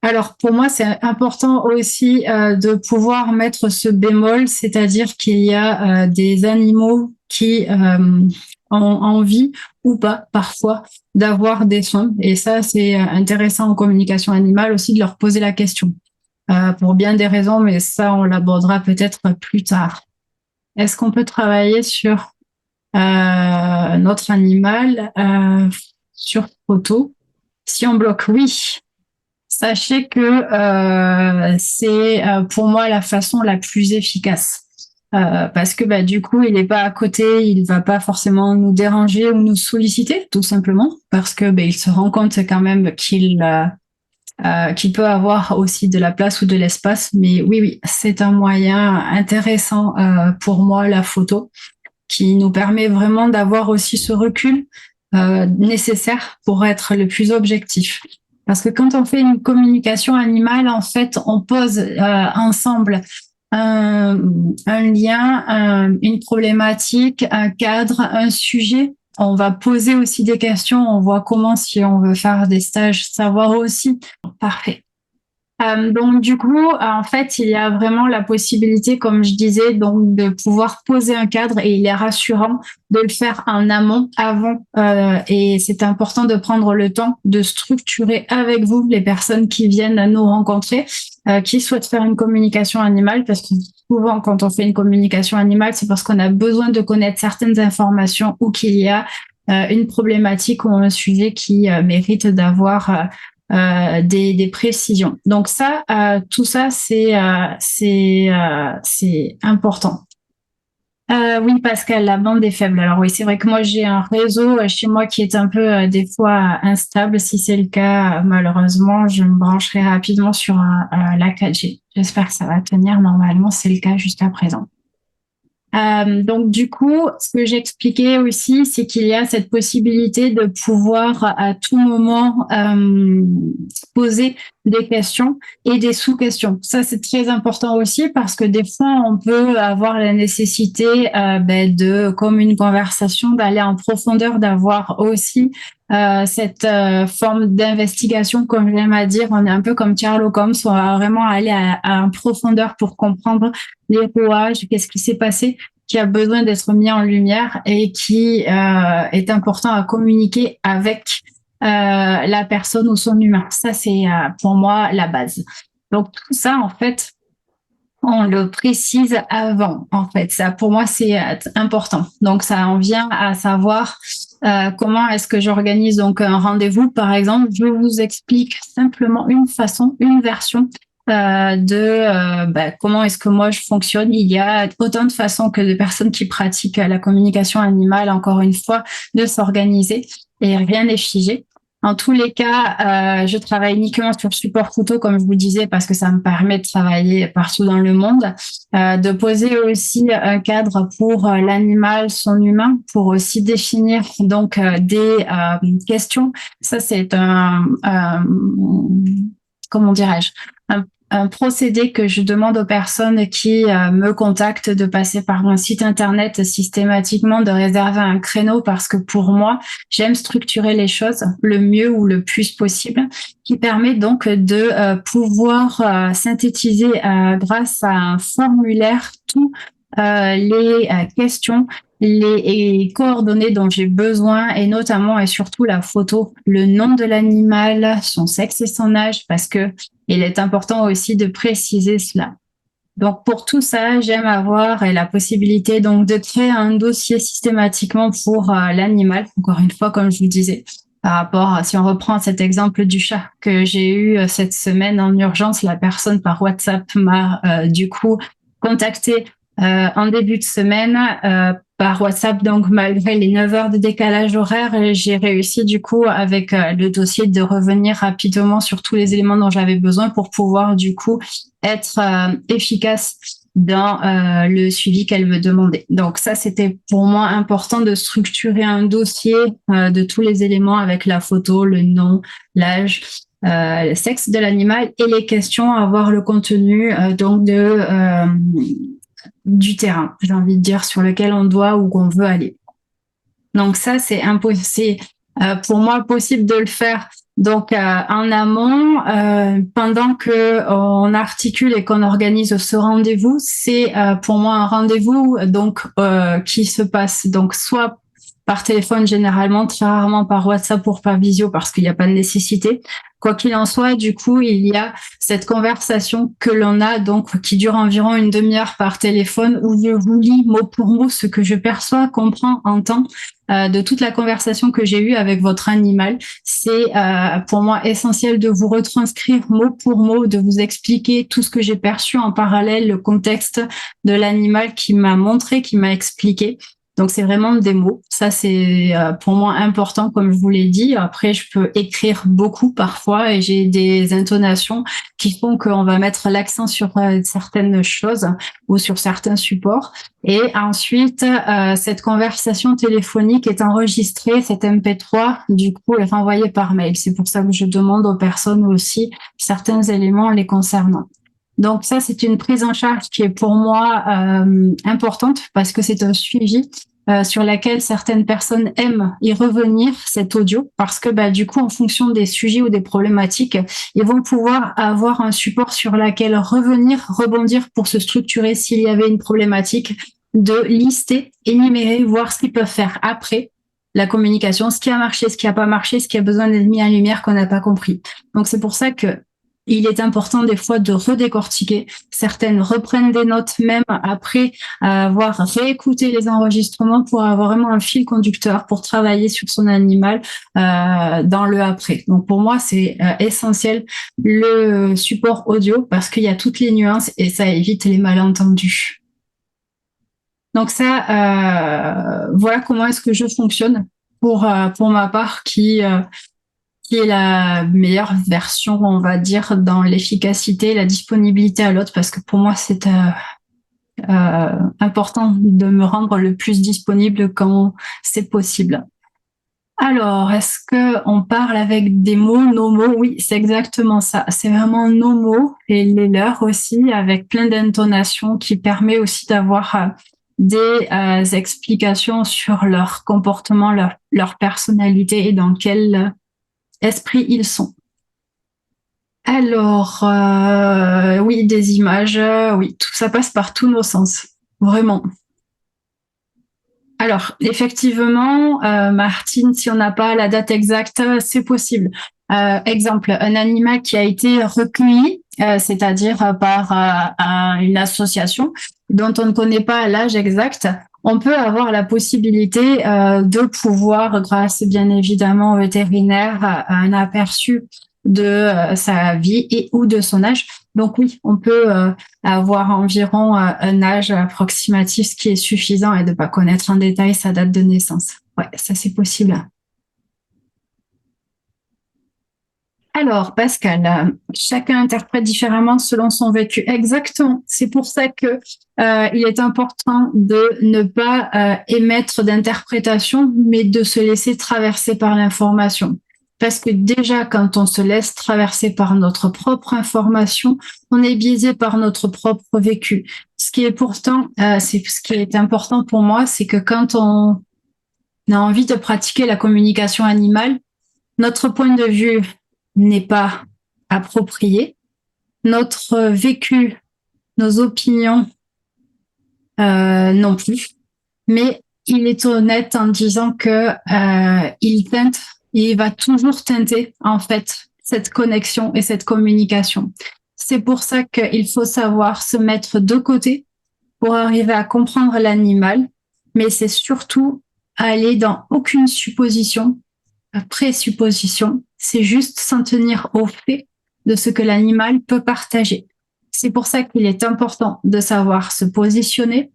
Alors pour moi, c'est important aussi de pouvoir mettre ce bémol, c'est-à-dire qu'il y a des animaux qui ont envie ou pas parfois d'avoir des soins. Et ça, c'est intéressant en communication animale aussi de leur poser la question. Pour bien des raisons, mais ça, on l'abordera peut-être plus tard. Est-ce qu'on peut travailler sur notre animal sur photo? Si on bloque, oui. Sachez que c'est pour moi la façon la plus efficace. Parce que du coup, il n'est pas à côté, il va pas forcément nous déranger ou nous solliciter, tout simplement, parce que il se rend compte quand même qu'il peut avoir aussi de la place ou de l'espace. Mais oui, c'est un moyen intéressant pour moi, la photo, qui nous permet vraiment d'avoir aussi ce recul nécessaire pour être le plus objectif. Parce que quand on fait une communication animale, en fait, on pose ensemble un lien, une problématique, un cadre, un sujet. On va poser aussi des questions, on voit comment, si on veut faire des stages, savoir aussi. Parfait. Donc du coup, en fait, il y a vraiment la possibilité, comme je disais, donc de pouvoir poser un cadre, et il est rassurant de le faire en amont, avant. Et c'est important de prendre le temps de structurer avec vous les personnes qui viennent nous rencontrer, qui souhaitent faire une communication animale, parce que souvent, quand on fait une communication animale, c'est parce qu'on a besoin de connaître certaines informations ou qu'il y a une problématique ou un sujet qui mérite d'avoir des précisions. Donc ça, tout ça, c'est important. Oui, Pascal, la bande est faible. Alors oui, c'est vrai que moi, j'ai un réseau chez moi qui est un peu des fois instable. Si c'est le cas, malheureusement, je me brancherai rapidement sur la 4G. J'espère que ça va tenir. Normalement, c'est le cas jusqu'à présent. Donc du coup, ce que j'expliquais aussi, c'est qu'il y a cette possibilité de pouvoir à tout moment poser des questions et des sous-questions. Ça, c'est très important aussi, parce que des fois, on peut avoir la nécessité de, comme une conversation, d'aller en profondeur, d'avoir aussi cette forme d'investigation, comme j'aime à dire. On est un peu comme Sherlock Holmes, on va vraiment aller en profondeur pour comprendre les rouages, qu'est-ce qui s'est passé, qui a besoin d'être mis en lumière et qui est important à communiquer avec la personne ou son humain. Ça, c'est pour moi la base. Donc tout ça, en fait, on le précise avant. En fait, ça, pour moi, c'est important. Donc ça en vient à savoir comment est-ce que j'organise donc un rendez-vous, par exemple. Je vous explique simplement une façon, une version comment est-ce que moi je fonctionne. Il y a autant de façons que de personnes qui pratiquent la communication animale, encore une fois, de s'organiser, et rien n'est figé. En tous les cas, je travaille uniquement sur support photo, comme je vous disais, parce que ça me permet de travailler partout dans le monde, de poser aussi un cadre pour l'animal, son humain, pour aussi définir donc des questions. Ça, c'est comment dirais-je, un procédé que je demande aux personnes qui me contactent de passer par mon site internet systématiquement, de réserver un créneau parce que pour moi, j'aime structurer les choses le mieux ou le plus possible, qui permet donc de pouvoir synthétiser grâce à un formulaire tout les questions, les coordonnées dont j'ai besoin et notamment et surtout la photo, le nom de l'animal, son sexe et son âge parce que il est important aussi de préciser cela. Donc pour tout ça, j'aime avoir la possibilité donc de créer un dossier systématiquement pour l'animal. Encore une fois, comme je vous disais, par rapport à, si on reprend cet exemple du chat que j'ai eu cette semaine en urgence, la personne par WhatsApp m'a du coup contacté en début de semaine par WhatsApp, donc malgré les 9 heures de décalage horaire, j'ai réussi du coup avec le dossier de revenir rapidement sur tous les éléments dont j'avais besoin pour pouvoir du coup être efficace dans le suivi qu'elle me demandait. Donc ça, c'était pour moi important de structurer un dossier de tous les éléments avec la photo, le nom, l'âge, le sexe de l'animal et les questions, avoir le contenu donc du terrain, j'ai envie de dire, sur lequel on doit ou qu'on veut aller. Donc ça, c'est impossible pour moi possible de le faire. Donc en amont, pendant que on articule et qu'on organise ce rendez-vous, c'est pour moi un rendez-vous donc qui se passe donc soit par téléphone généralement, très rarement par WhatsApp ou par visio parce qu'il n'y a pas de nécessité. Quoi qu'il en soit, du coup, il y a cette conversation que l'on a donc qui dure environ une demi-heure par téléphone où je vous lis mot pour mot ce que je perçois, comprends, entends de toute la conversation que j'ai eue avec votre animal. C'est pour moi essentiel de vous retranscrire mot pour mot, de vous expliquer tout ce que j'ai perçu en parallèle, le contexte de l'animal qui m'a montré, qui m'a expliqué. Donc c'est vraiment des mots. Ça c'est pour moi important, comme je vous l'ai dit. Après je peux écrire beaucoup parfois et j'ai des intonations qui font qu'on va mettre l'accent sur certaines choses ou sur certains supports. Et ensuite cette conversation téléphonique est enregistrée, cet MP3 du coup est renvoyé par mail. C'est pour ça que je demande aux personnes aussi certains éléments les concernant. Donc ça, c'est une prise en charge qui est pour moi importante parce que c'est un suivi sur laquelle certaines personnes aiment y revenir, cet audio, parce que bah, du coup, en fonction des sujets ou des problématiques, ils vont pouvoir avoir un support sur lequel revenir, rebondir pour se structurer s'il y avait une problématique, de lister, énumérer, voir ce qu'ils peuvent faire après la communication, ce qui a marché, ce qui n'a pas marché, ce qui a besoin d'être mis en lumière qu'on n'a pas compris. Donc c'est pour ça que il est important des fois de redécortiquer. Certaines reprennent des notes même après avoir réécouté les enregistrements pour avoir vraiment un fil conducteur pour travailler sur son animal dans le après. Donc pour moi, c'est essentiel le support audio parce qu'il y a toutes les nuances et ça évite les malentendus. Donc ça, voilà comment est-ce que je fonctionne pour ma part qui est la meilleure version, on va dire, dans l'efficacité, la disponibilité à l'autre, parce que pour moi, c'est important de me rendre le plus disponible quand c'est possible. Alors, est-ce qu'on parle avec des mots, nos mots? Oui, c'est exactement ça. C'est vraiment nos mots et les leurs aussi, avec plein d'intonations qui permet aussi d'avoir des explications sur leur comportement, leur personnalité et dans quel esprit ils sont. Alors, oui, des images, oui, tout ça passe par tous nos sens, vraiment. Alors, effectivement, Martine, si on n'a pas la date exacte, c'est possible. Exemple, un animal qui a été recueilli, c'est-à-dire par une association dont on ne connaît pas l'âge exact, on peut avoir la possibilité de pouvoir, grâce bien évidemment au vétérinaire, à un aperçu de sa vie et ou de son âge. Donc oui, on peut avoir environ un âge approximatif, ce qui est suffisant, et de ne pas connaître en détail sa date de naissance. Ouais, ça c'est possible. Alors, Pascal, chacun interprète différemment selon son vécu. Exactement. C'est pour ça que il est important de ne pas émettre d'interprétation, mais de se laisser traverser par l'information. Parce que déjà, quand on se laisse traverser par notre propre information, on est biaisé par notre propre vécu. Ce qui est pourtant, c'est ce qui est important pour moi, c'est que quand on a envie de pratiquer la communication animale, notre point de vue n'est pas approprié, notre vécu, nos opinions non plus, mais il est honnête en disant que il va toujours teinter en fait cette connexion et cette communication. C'est pour ça qu'il faut savoir se mettre de côté pour arriver à comprendre l'animal, mais c'est surtout aller dans aucune supposition, présupposition, c'est juste s'en tenir au fait de ce que l'animal peut partager. C'est pour ça qu'il est important de savoir se positionner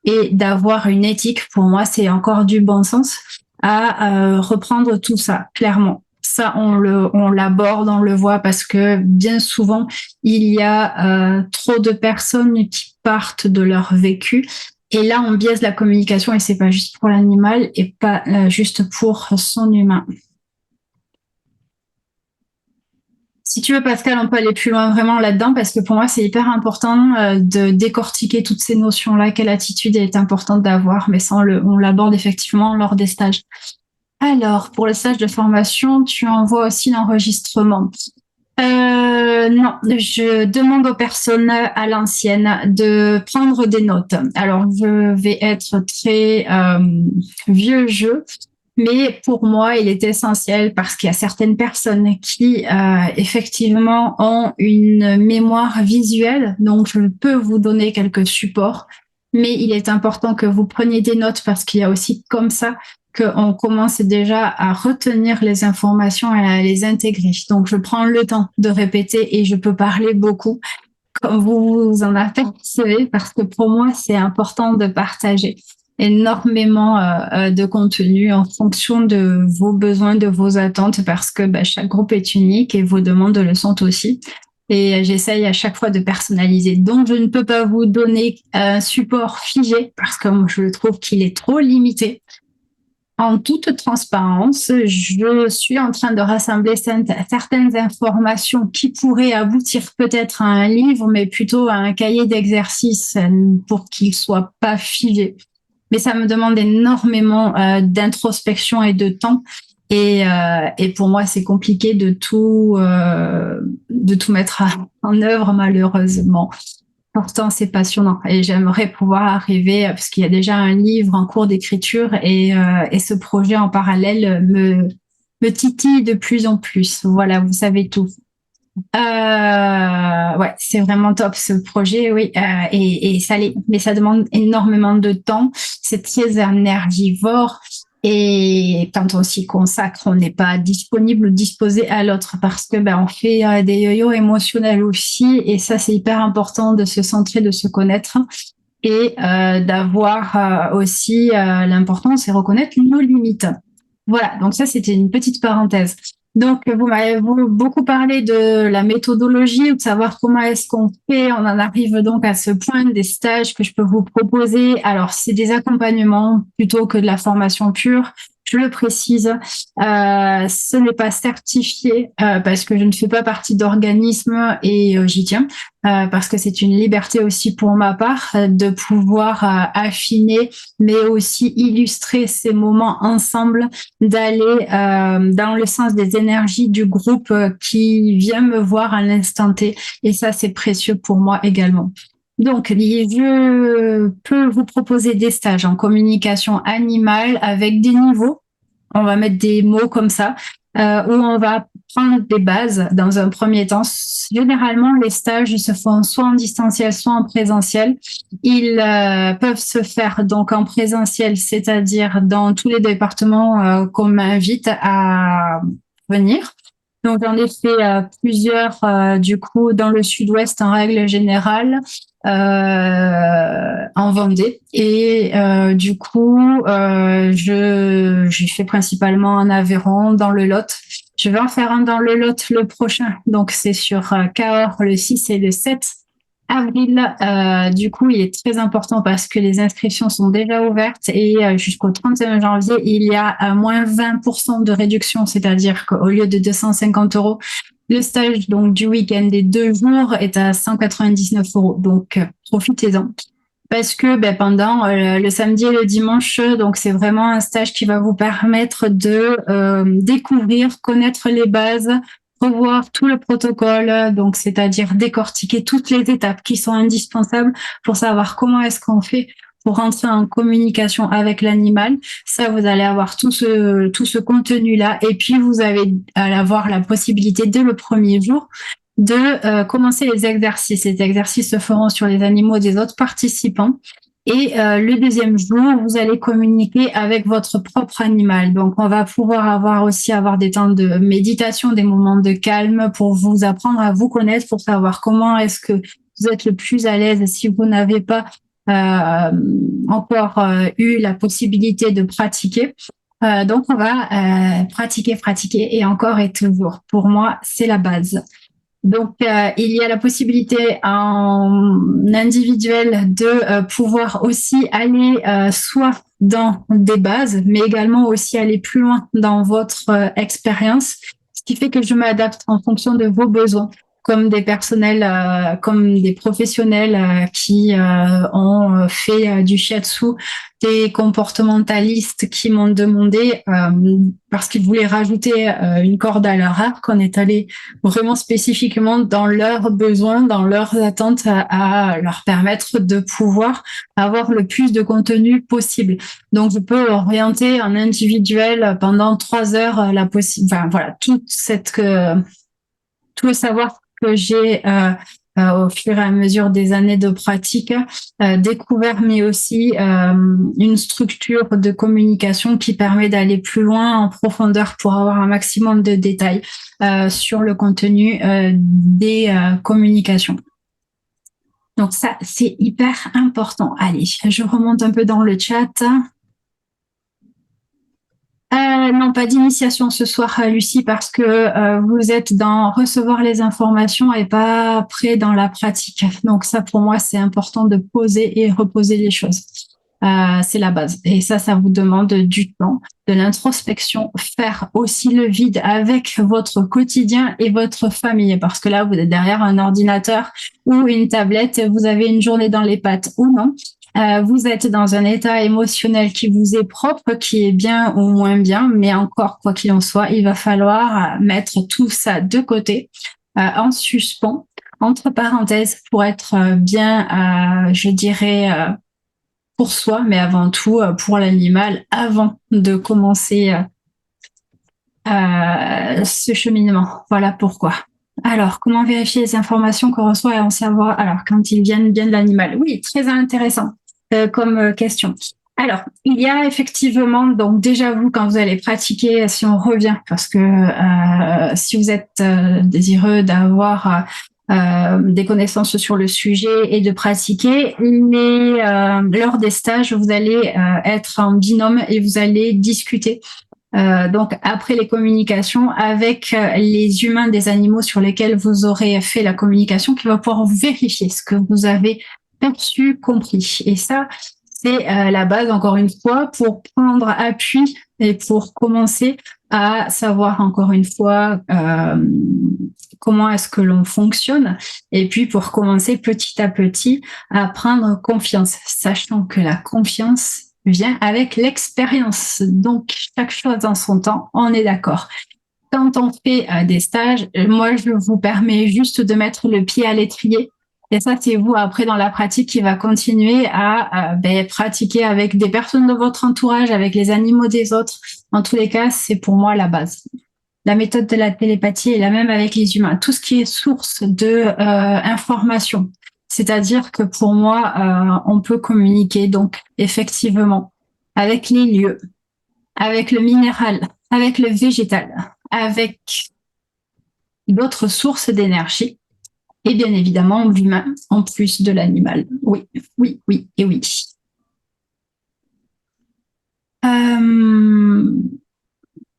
et d'avoir une éthique. Pour moi, c'est encore du bon sens à reprendre tout ça, clairement. Ça, on l'aborde, on le voit parce que bien souvent, il y a trop de personnes qui partent de leur vécu. Et là, on biaise la communication et c'est pas juste pour l'animal et pas juste pour son humain. Si tu veux, Pascal, on peut aller plus loin vraiment là-dedans parce que pour moi, c'est hyper important de décortiquer toutes ces notions-là. Quelle attitude est importante d'avoir, mais ça, on l'aborde effectivement lors des stages. Alors, pour le stage de formation, tu envoies aussi l'enregistrement. Non, je demande aux personnes à l'ancienne de prendre des notes. Alors, je vais être très vieux jeu, mais pour moi, il est essentiel parce qu'il y a certaines personnes qui, effectivement, ont une mémoire visuelle. Donc, je peux vous donner quelques supports, mais il est important que vous preniez des notes parce qu'il y a aussi comme ça qu'on commence déjà à retenir les informations et à les intégrer. Donc, je prends le temps de répéter et je peux parler beaucoup, comme vous en apercevez, parce que pour moi, c'est important de partager énormément de contenu en fonction de vos besoins, de vos attentes, parce que chaque groupe est unique et vos demandes le sont aussi. Et j'essaye à chaque fois de personnaliser. Donc, je ne peux pas vous donner un support figé parce que je trouve qu'il est trop limité. En toute transparence, je suis en train de rassembler certaines informations qui pourraient aboutir peut-être à un livre, mais plutôt à un cahier d'exercice pour qu'il soit pas figé. Mais ça me demande énormément d'introspection et de temps. Et pour moi, c'est compliqué de tout mettre en œuvre, malheureusement. Pourtant, c'est passionnant et j'aimerais pouvoir arriver, parce qu'il y a déjà un livre en cours d'écriture et ce projet en parallèle me titille de plus en plus. Voilà, vous savez tout. Ouais, c'est vraiment top ce projet, oui, et ça l'est, mais ça demande énormément de temps. C'est très énergivore. Et quand on s'y consacre, on n'est pas disponible ou disposé à l'autre parce que on fait des yo-yo émotionnels aussi. Et ça, c'est hyper important de se centrer, de se connaître et d'avoir aussi l'importance et reconnaître nos limites. Voilà, donc ça, c'était une petite parenthèse. Donc, vous m'avez beaucoup parlé de la méthodologie ou de savoir comment est-ce qu'on fait. On en arrive donc à ce point des stages que je peux vous proposer. Alors, c'est des accompagnements plutôt que de la formation pure. Je le précise, ce n'est pas certifié parce que je ne fais pas partie d'organisme et j'y tiens parce que c'est une liberté aussi pour ma part de pouvoir affiner mais aussi illustrer ces moments ensemble, d'aller dans le sens des énergies du groupe qui vient me voir à l'instant T et ça c'est précieux pour moi également. Donc, je peux vous proposer des stages en communication animale avec des niveaux. On va mettre des mots comme ça, où on va prendre des bases dans un premier temps. Généralement, les stages se font soit en distanciel, soit en présentiel. Ils peuvent se faire donc en présentiel, c'est-à-dire dans tous les départements qu'on m'invite à venir. Donc, j'en ai fait plusieurs, du coup, dans le sud-ouest en règle générale, en Vendée. Et du coup, j'ai fait principalement en Aveyron, dans le Lot. Je vais en faire un dans le Lot le prochain. Donc, c'est sur Cahors le 6 et le 7 Avril, du coup, il est très important parce que les inscriptions sont déjà ouvertes et jusqu'au 31 janvier, il y a moins 20% de réduction, c'est-à-dire qu'au lieu de 250 euros, le stage donc du week-end des 2 jours est à 199 euros. Donc, profitez-en. Parce que pendant le samedi et le dimanche, donc c'est vraiment un stage qui va vous permettre de découvrir, connaître les bases, revoir tout le protocole, donc c'est-à-dire décortiquer toutes les étapes qui sont indispensables pour savoir comment est-ce qu'on fait pour rentrer en communication avec l'animal. Ça, vous allez avoir tout ce contenu-là. Et puis, vous allez avoir la possibilité dès le premier jour de commencer les exercices. Les exercices se feront sur les animaux des autres participants. Et le deuxième jour, vous allez communiquer avec votre propre animal. Donc, on va pouvoir avoir des temps de méditation, des moments de calme pour vous apprendre à vous connaître, pour savoir comment est-ce que vous êtes le plus à l'aise si vous n'avez pas encore eu la possibilité de pratiquer. Donc, on va pratiquer et encore et toujours. Pour moi, c'est la base. Donc, il y a la possibilité en individuel de pouvoir aussi aller soit dans des bases, mais également aussi aller plus loin dans votre expérience, ce qui fait que je m'adapte en fonction de vos besoins, comme des personnels, comme des professionnels qui ont fait du shiatsu, des comportementalistes qui m'ont demandé, parce qu'ils voulaient rajouter une corde à leur arc, qu'on est allé vraiment spécifiquement dans leurs besoins, dans leurs attentes, à leur permettre de pouvoir avoir le plus de contenu possible. Donc, je peux orienter en individuel pendant 3 heures voilà, tout le savoir que j'ai au fur et à mesure des années de pratique découvert, mais aussi une structure de communication qui permet d'aller plus loin en profondeur pour avoir un maximum de détails sur le contenu des communications. Donc ça, c'est hyper important. Allez, je remonte un peu dans le chat. Non, pas d'initiation ce soir, Lucie, parce que vous êtes dans recevoir les informations et pas près dans la pratique. Donc ça, pour moi, c'est important de poser et reposer les choses. C'est la base. Et ça vous demande du temps, de l'introspection, faire aussi le vide avec votre quotidien et votre famille. Parce que là, vous êtes derrière un ordinateur ou une tablette, vous avez une journée dans les pattes ou non. Vous êtes dans un état émotionnel qui vous est propre, qui est bien ou moins bien, mais encore, quoi qu'il en soit, il va falloir mettre tout ça de côté, en suspens, entre parenthèses, pour être bien, je dirais, pour soi, mais avant tout pour l'animal, avant de commencer ce cheminement. Voilà pourquoi. Alors, comment vérifier les informations qu'on reçoit et en savoir alors quand ils viennent bien de l'animal? Oui, très intéressant comme question. Alors, il y a effectivement, donc déjà vous, quand vous allez pratiquer, si on revient, parce que si vous êtes désireux d'avoir des connaissances sur le sujet et de pratiquer, lors des stages, vous allez être en binôme et vous allez discuter. Donc après les communications avec les humains des animaux sur lesquels vous aurez fait la communication, qui va pouvoir vérifier ce que vous avez perçu, compris. Et ça, c'est la base, encore une fois, pour prendre appui et pour commencer à savoir, encore une fois, comment est-ce que l'on fonctionne, et puis pour commencer petit à petit à prendre confiance, sachant que la confiance vient avec l'expérience. Donc, chaque chose en son temps, on est d'accord. Quand on fait des stages, moi, je vous permets juste de mettre le pied à l'étrier. Et ça, c'est vous, après, dans la pratique, qui va continuer à pratiquer avec des personnes de votre entourage, avec les animaux des autres. En tous les cas, c'est pour moi la base. La méthode de la télépathie est la même avec les humains. Tout ce qui est source de information. C'est-à-dire que pour moi, on peut communiquer donc effectivement avec les lieux, avec le minéral, avec le végétal, avec d'autres sources d'énergie et bien évidemment l'humain en plus de l'animal. Oui, oui, oui et oui.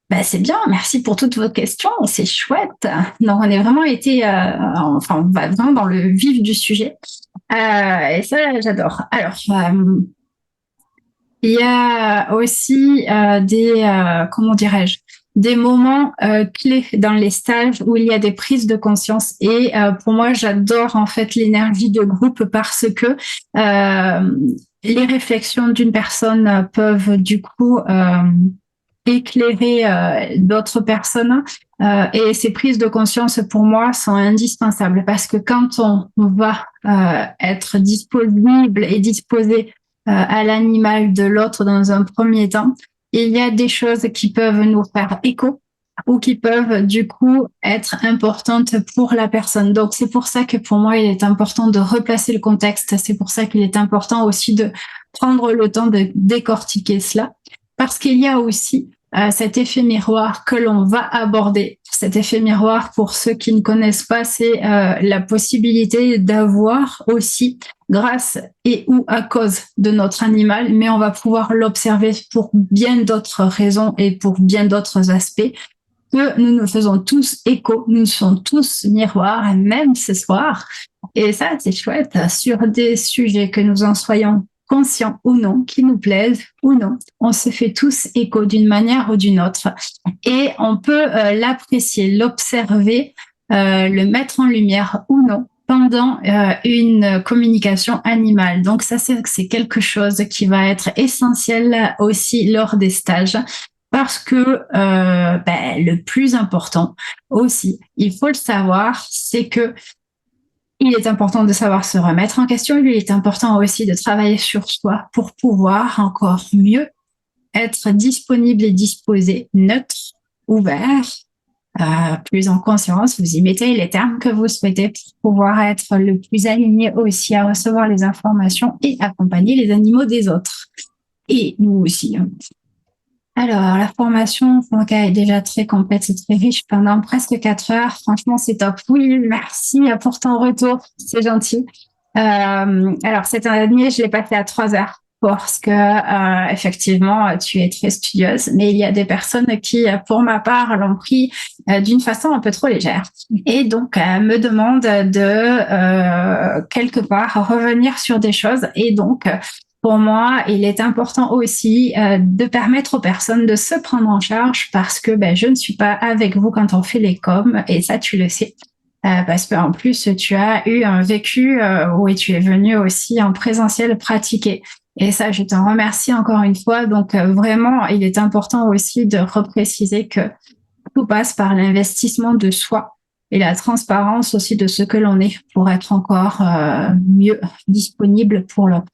Ben, c'est bien, merci pour toutes vos questions, c'est chouette. Donc, on est vraiment été, enfin, on va vraiment dans le vif du sujet. Et ça, j'adore. Alors, il y a aussi comment dirais-je, des moments clés dans les stages où il y a des prises de conscience. Et pour moi, j'adore en fait l'énergie de groupe parce que les réflexions d'une personne peuvent du coup éclairer d'autres personnes. Et ces prises de conscience, pour moi, sont indispensables parce que quand on va être disponible et disposé à l'animal de l'autre dans un premier temps, il y a des choses qui peuvent nous faire écho ou qui peuvent du coup être importantes pour la personne. Donc c'est pour ça que pour moi, il est important de replacer le contexte. C'est pour ça qu'il est important aussi de prendre le temps de décortiquer cela. Parce qu'il y a aussi cet effet miroir que l'on va aborder. Cet effet miroir, pour ceux qui ne connaissent pas, c'est la possibilité d'avoir aussi, grâce et ou à cause de notre animal, mais on va pouvoir l'observer pour bien d'autres raisons et pour bien d'autres aspects, que nous nous faisons tous écho, nous sommes tous miroirs, même ce soir. Et ça, c'est chouette, sur des sujets que nous en soyons conscients ou non, qui nous plaisent ou non. On se fait tous écho d'une manière ou d'une autre. Et on peut l'apprécier, l'observer, le mettre en lumière ou non pendant une communication animale. Donc ça, c'est quelque chose qui va être essentiel aussi lors des stages. Parce que le plus important aussi, il faut le savoir, c'est que il est important de savoir se remettre en question. Il est important aussi de travailler sur soi pour pouvoir encore mieux être disponible et disposé, neutre, ouvert, plus en conscience. Vous y mettez les termes que vous souhaitez pour pouvoir être le plus aligné aussi à recevoir les informations et accompagner les animaux des autres. Et nous aussi. Alors, la formation est déjà très complète et très riche pendant presque 4 heures. Franchement, c'est top. Oui, merci pour ton retour. C'est gentil. Alors, cette année, je l'ai passé à 3 heures parce que, effectivement, tu es très studieuse, mais il y a des personnes qui, pour ma part, l'ont pris d'une façon un peu trop légère. Et donc, me demandent de, quelque part, revenir sur des choses. Et donc, pour moi, il est important aussi de permettre aux personnes de se prendre en charge parce que je ne suis pas avec vous quand on fait les coms et ça, tu le sais. Parce qu'en plus, tu as eu un vécu où tu es venu aussi en présentiel pratiquer. Et ça, je t'en remercie encore une fois. Donc, vraiment, il est important aussi de repréciser que tout passe par l'investissement de soi et la transparence aussi de ce que l'on est pour être encore mieux disponible pour l'autre.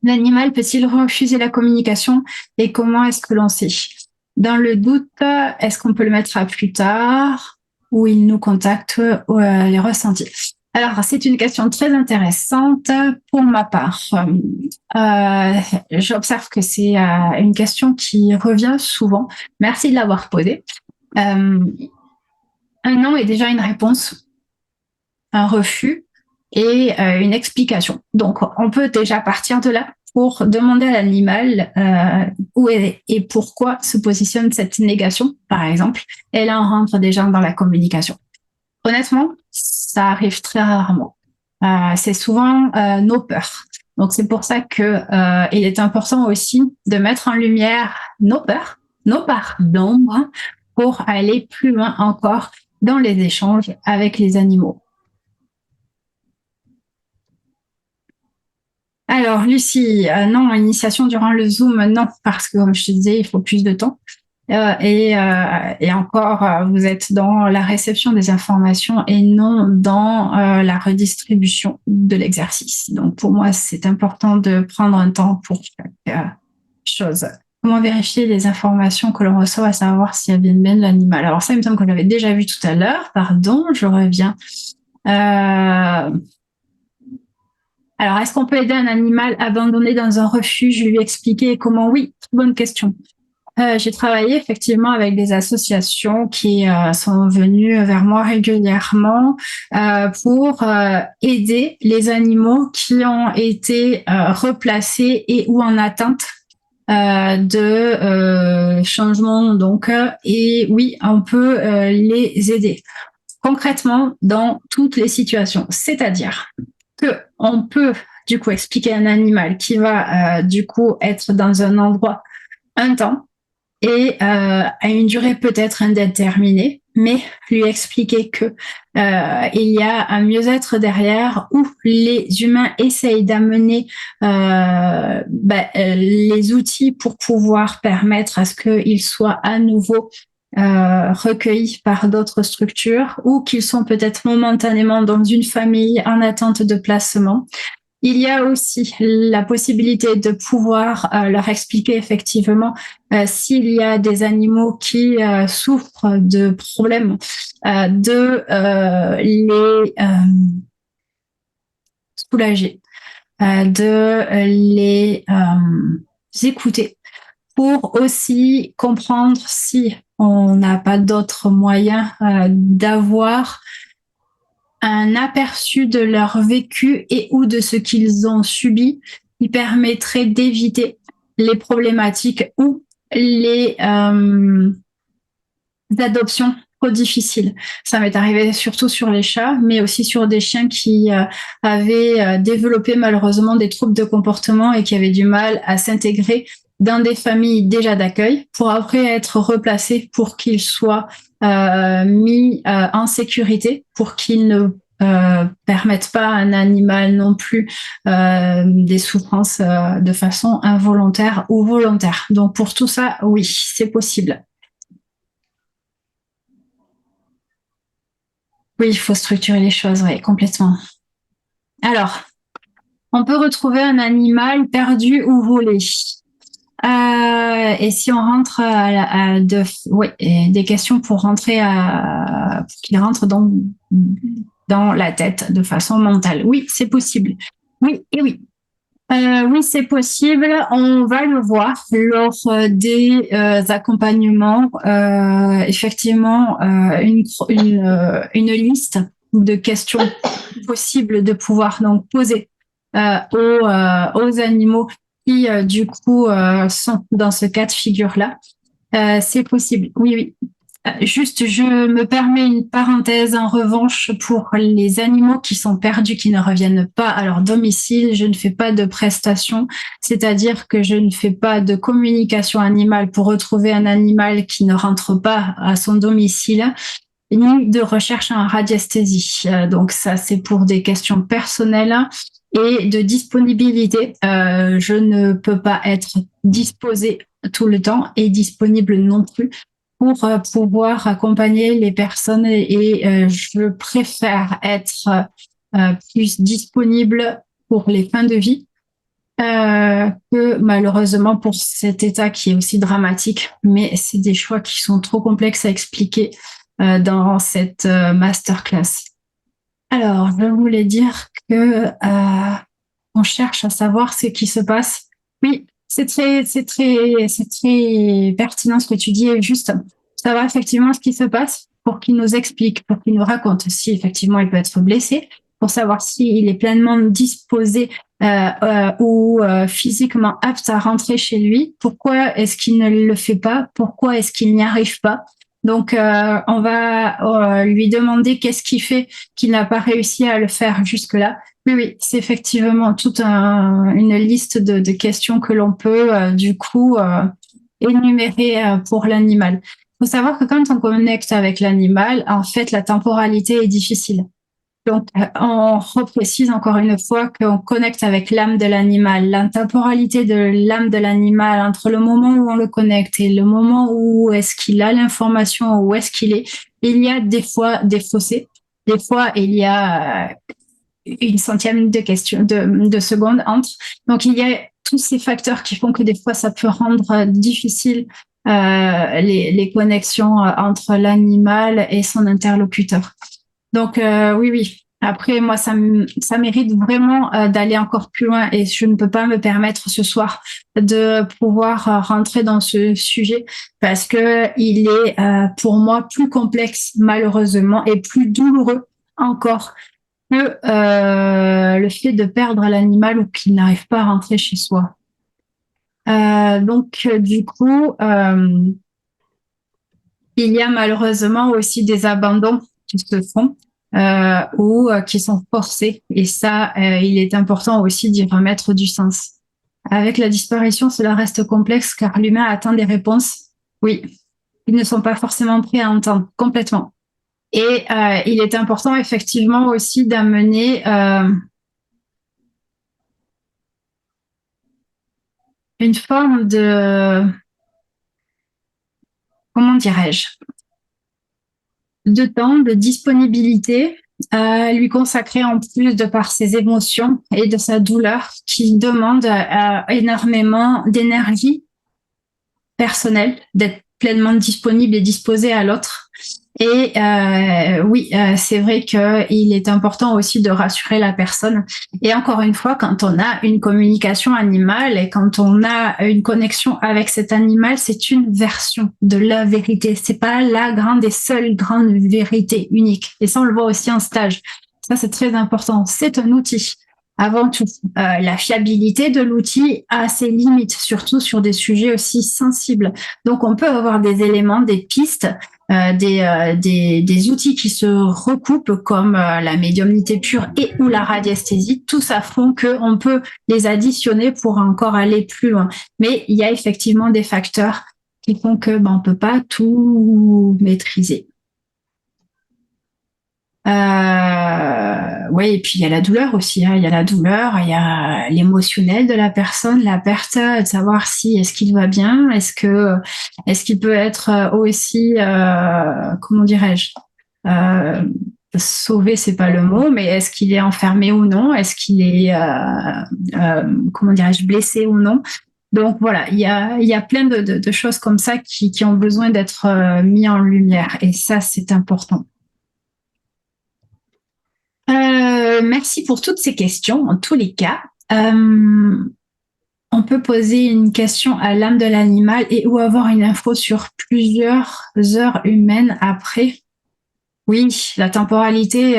L'animal peut-il refuser la communication et comment est-ce que l'on sait? Dans le doute, est-ce qu'on peut le mettre à plus tard ou il nous contacte les ressentis? Alors, c'est une question très intéressante pour ma part. J'observe que c'est une question qui revient souvent. Merci de l'avoir posée. Un non est déjà une réponse, un refus et une explication. Donc, on peut déjà partir de là pour demander à l'animal où est et pourquoi se positionne cette négation, par exemple, et là, on rentre déjà dans la communication. Honnêtement, ça arrive très rarement. C'est souvent nos peurs. Donc, c'est pour ça que il est important aussi de mettre en lumière nos peurs, nos parts d'ombre, pour aller plus loin encore dans les échanges avec les animaux. Alors, Lucie, non, initiation durant le Zoom, non, parce que comme je te disais, il faut plus de temps. Et encore, vous êtes dans la réception des informations et non dans la redistribution de l'exercice. Donc, pour moi, c'est important de prendre un temps pour chaque chose. Comment vérifier les informations que l'on reçoit, à savoir s'il y a bien de l'animal? Alors ça, il me semble que j'avais déjà vu tout à l'heure. Pardon, je reviens. Alors, est-ce qu'on peut aider un animal abandonné dans un refuge, lui expliquer comment? Oui, bonne question. J'ai travaillé effectivement avec des associations qui sont venues vers moi régulièrement pour aider les animaux qui ont été replacés et ou en atteinte de changement. Donc, et oui, on peut les aider concrètement dans toutes les situations. C'est-à-dire que on peut du coup expliquer à un animal qui va du coup être dans un endroit un temps et à une durée peut-être indéterminée, mais lui expliquer que il y a un mieux-être derrière où les humains essayent d'amener les outils pour pouvoir permettre à ce qu'ils soient à nouveau recueillis par d'autres structures ou qu'ils sont peut-être momentanément dans une famille en attente de placement. Il y a aussi la possibilité de pouvoir leur expliquer effectivement s'il y a des animaux qui souffrent de problèmes, de les soulager, de les écouter pour aussi comprendre si on n'a pas d'autres moyens d'avoir un aperçu de leur vécu et ou de ce qu'ils ont subi qui permettrait d'éviter les problématiques ou les adoptions trop difficiles. Ça m'est arrivé surtout sur les chats, mais aussi sur des chiens qui avaient développé malheureusement des troubles de comportement et qui avaient du mal à s'intégrer dans des familles déjà d'accueil pour après être replacés pour qu'ils soient mis en sécurité, pour qu'ils ne permettent pas à un animal non plus des souffrances de façon involontaire ou volontaire. Donc pour tout ça, oui, c'est possible. Oui, il faut structurer les choses, oui, complètement. Alors, on peut retrouver un animal perdu ou volé. Et si on rentre des questions pour rentrer pour qu'il rentre dans la tête de façon mentale. Oui, c'est possible. Oui, et oui. Oui, c'est possible. On va le voir lors des accompagnements. Effectivement, une liste de questions possibles de pouvoir donc poser aux animaux qui du coup sont dans ce cas de figure-là. C'est possible. Oui, oui. Juste, je me permets une parenthèse en revanche pour les animaux qui sont perdus, qui ne reviennent pas à leur domicile. Je ne fais pas de prestations, c'est-à-dire que je ne fais pas de communication animale pour retrouver un animal qui ne rentre pas à son domicile, ni de recherche en radiesthésie. Donc ça, c'est pour des questions personnelles et de disponibilité. Je ne peux pas être disposée tout le temps et disponible non plus pour pouvoir accompagner les personnes et je préfère être plus disponible pour les fins de vie que malheureusement pour cet état qui est aussi dramatique, mais c'est des choix qui sont trop complexes à expliquer dans cette masterclass. Alors, je voulais dire que on cherche à savoir ce qui se passe. Oui, c'est très pertinent ce que tu dis, et juste savoir effectivement ce qui se passe pour qu'il nous explique, pour qu'il nous raconte si effectivement il peut être blessé, pour savoir s'il est pleinement disposé ou physiquement apte à rentrer chez lui. Pourquoi est-ce qu'il ne le fait pas? Pourquoi est-ce qu'il n'y arrive pas? Donc, on va lui demander qu'est-ce qui fait qu'il n'a pas réussi à le faire jusque-là. Oui, oui, c'est effectivement toute une liste de questions que l'on peut du coup énumérer pour l'animal. Il faut savoir que quand on connecte avec l'animal, en fait, la temporalité est difficile. Donc, on reprécise encore une fois qu'on connecte avec l'âme de l'animal. La temporalité de l'âme de l'animal entre le moment où on le connecte et le moment où est-ce qu'il a l'information, où est-ce qu'il est, il y a des fois des fossés. Des fois, il y a une centième de seconde entre. Donc, il y a tous ces facteurs qui font que des fois, ça peut rendre difficile les connexions entre l'animal et son interlocuteur. Donc oui, oui. Après, moi, ça mérite vraiment d'aller encore plus loin et je ne peux pas me permettre ce soir de pouvoir rentrer dans ce sujet parce que il est pour moi plus complexe malheureusement et plus douloureux encore que le fait de perdre l'animal ou qu'il n'arrive pas à rentrer chez soi. Du coup, il y a malheureusement aussi des abandons qui se font ou qui sont forcés. Et ça, il est important aussi d'y remettre du sens. Avec la disparition, cela reste complexe car l'humain attend des réponses. Oui, ils ne sont pas forcément prêts à entendre complètement. Et il est important effectivement aussi d'amener une forme de, comment dirais-je, de temps, de disponibilité à lui consacrer en plus de par ses émotions et de sa douleur qui demande énormément d'énergie personnelle, d'être pleinement disponible et disposé à l'autre. Et oui, c'est vrai qu'il est important aussi de rassurer la personne. Et encore une fois, quand on a une communication animale et quand on a une connexion avec cet animal, c'est une version de la vérité. C'est pas la grande et seule grande vérité unique. Et ça, on le voit aussi en stage. Ça, c'est très important. C'est un outil. Avant tout, la fiabilité de l'outil a ses limites, surtout sur des sujets aussi sensibles. Donc, on peut avoir des éléments, des pistes, des outils qui se recoupent comme la médiumnité pure et ou la radiesthésie. Tout ça font qu'on peut les additionner pour encore aller plus loin. Mais il y a effectivement des facteurs qui font que on peut pas tout maîtriser. Oui, et puis il y a la douleur aussi. Hein. Il y a la douleur, il y a l'émotionnel de la personne, la perte, de savoir si est-ce qu'il va bien, est-ce qu'il peut être aussi, comment dirais-je, sauvé, c'est pas le mot, mais est-ce qu'il est enfermé ou non, est-ce qu'il est, comment dirais-je, blessé ou non. Donc voilà, il y a plein de choses comme ça qui ont besoin d'être mis en lumière, et ça c'est important. Merci pour toutes ces questions. En tous les cas, on peut poser une question à l'âme de l'animal et ou avoir une info sur plusieurs heures humaines après. Oui, la temporalité,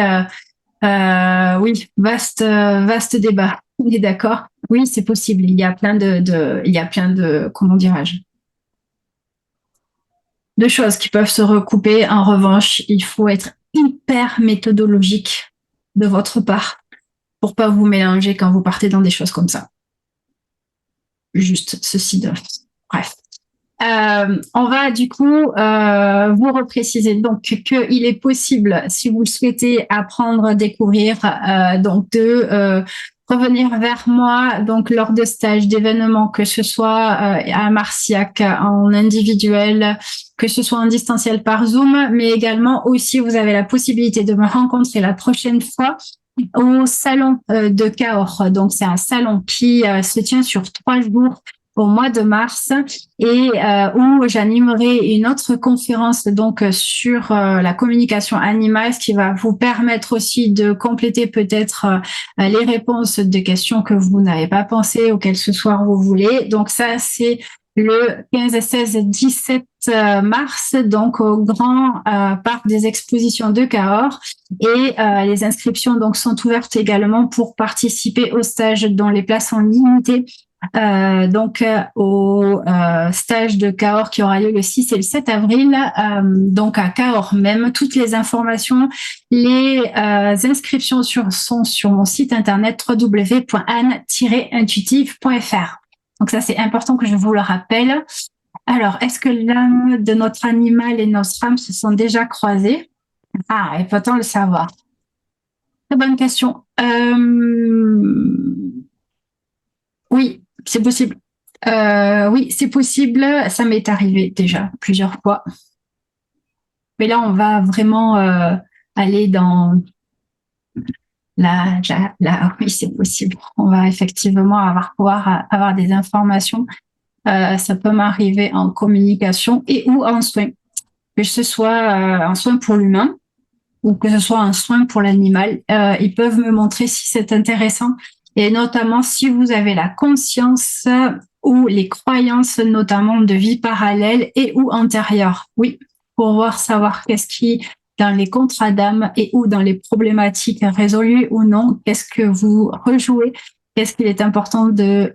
oui, vaste débat. On est d'accord? Oui, c'est possible. Il y a plein de, comment dirais-je, de choses qui peuvent se recouper. En revanche, il faut être hyper méthodologique de votre part pour pas vous mélanger quand vous partez dans des choses comme ça. Juste ceci de... Bref. On va du coup vous repréciser donc qu'il est possible, si vous le souhaitez, apprendre, découvrir, donc de revenir vers moi donc lors de stages, d'événements, que ce soit à Marciac en individuel, que ce soit en distanciel par Zoom, mais également aussi vous avez la possibilité de me rencontrer la prochaine fois au salon de Cahors. Donc c'est un salon qui se tient sur 3 jours au mois de mars et où j'animerai une autre conférence donc sur la communication animale, ce qui va vous permettre aussi de compléter peut-être les réponses de questions que vous n'avez pas pensé, auxquelles ce soir vous voulez. Donc ça, c'est le 15, 16, 17 mars, donc au grand parc des expositions de Cahors. Et les inscriptions donc sont ouvertes également pour participer au stage dont les places sont limitées. Au stage de Cahors qui aura lieu le 6 et le 7 avril, donc à Cahors même. Toutes les informations, les inscriptions sont sur mon site internet www.anne-intuitive.fr. Donc ça, c'est important que je vous le rappelle. Alors, est-ce que l'âme de notre animal et notre âme se sont déjà croisées? Ah, et peut-on le savoir? Très bonne question. Oui, c'est possible. Oui, c'est possible. Ça m'est arrivé déjà plusieurs fois. Mais là, on va vraiment aller dans oui, c'est possible. On va effectivement pouvoir avoir des informations. Ça peut m'arriver en communication et ou en soins. Que ce soit un soin pour l'humain ou que ce soit un soin pour l'animal. Ils peuvent me montrer si c'est intéressant. Et notamment si vous avez la conscience ou les croyances, notamment de vie parallèle et ou antérieure. Oui, pour savoir qu'est-ce qui, dans les contrats d'âme et ou dans les problématiques résolues ou non, qu'est-ce que vous rejouez, qu'est-ce qu'il est important de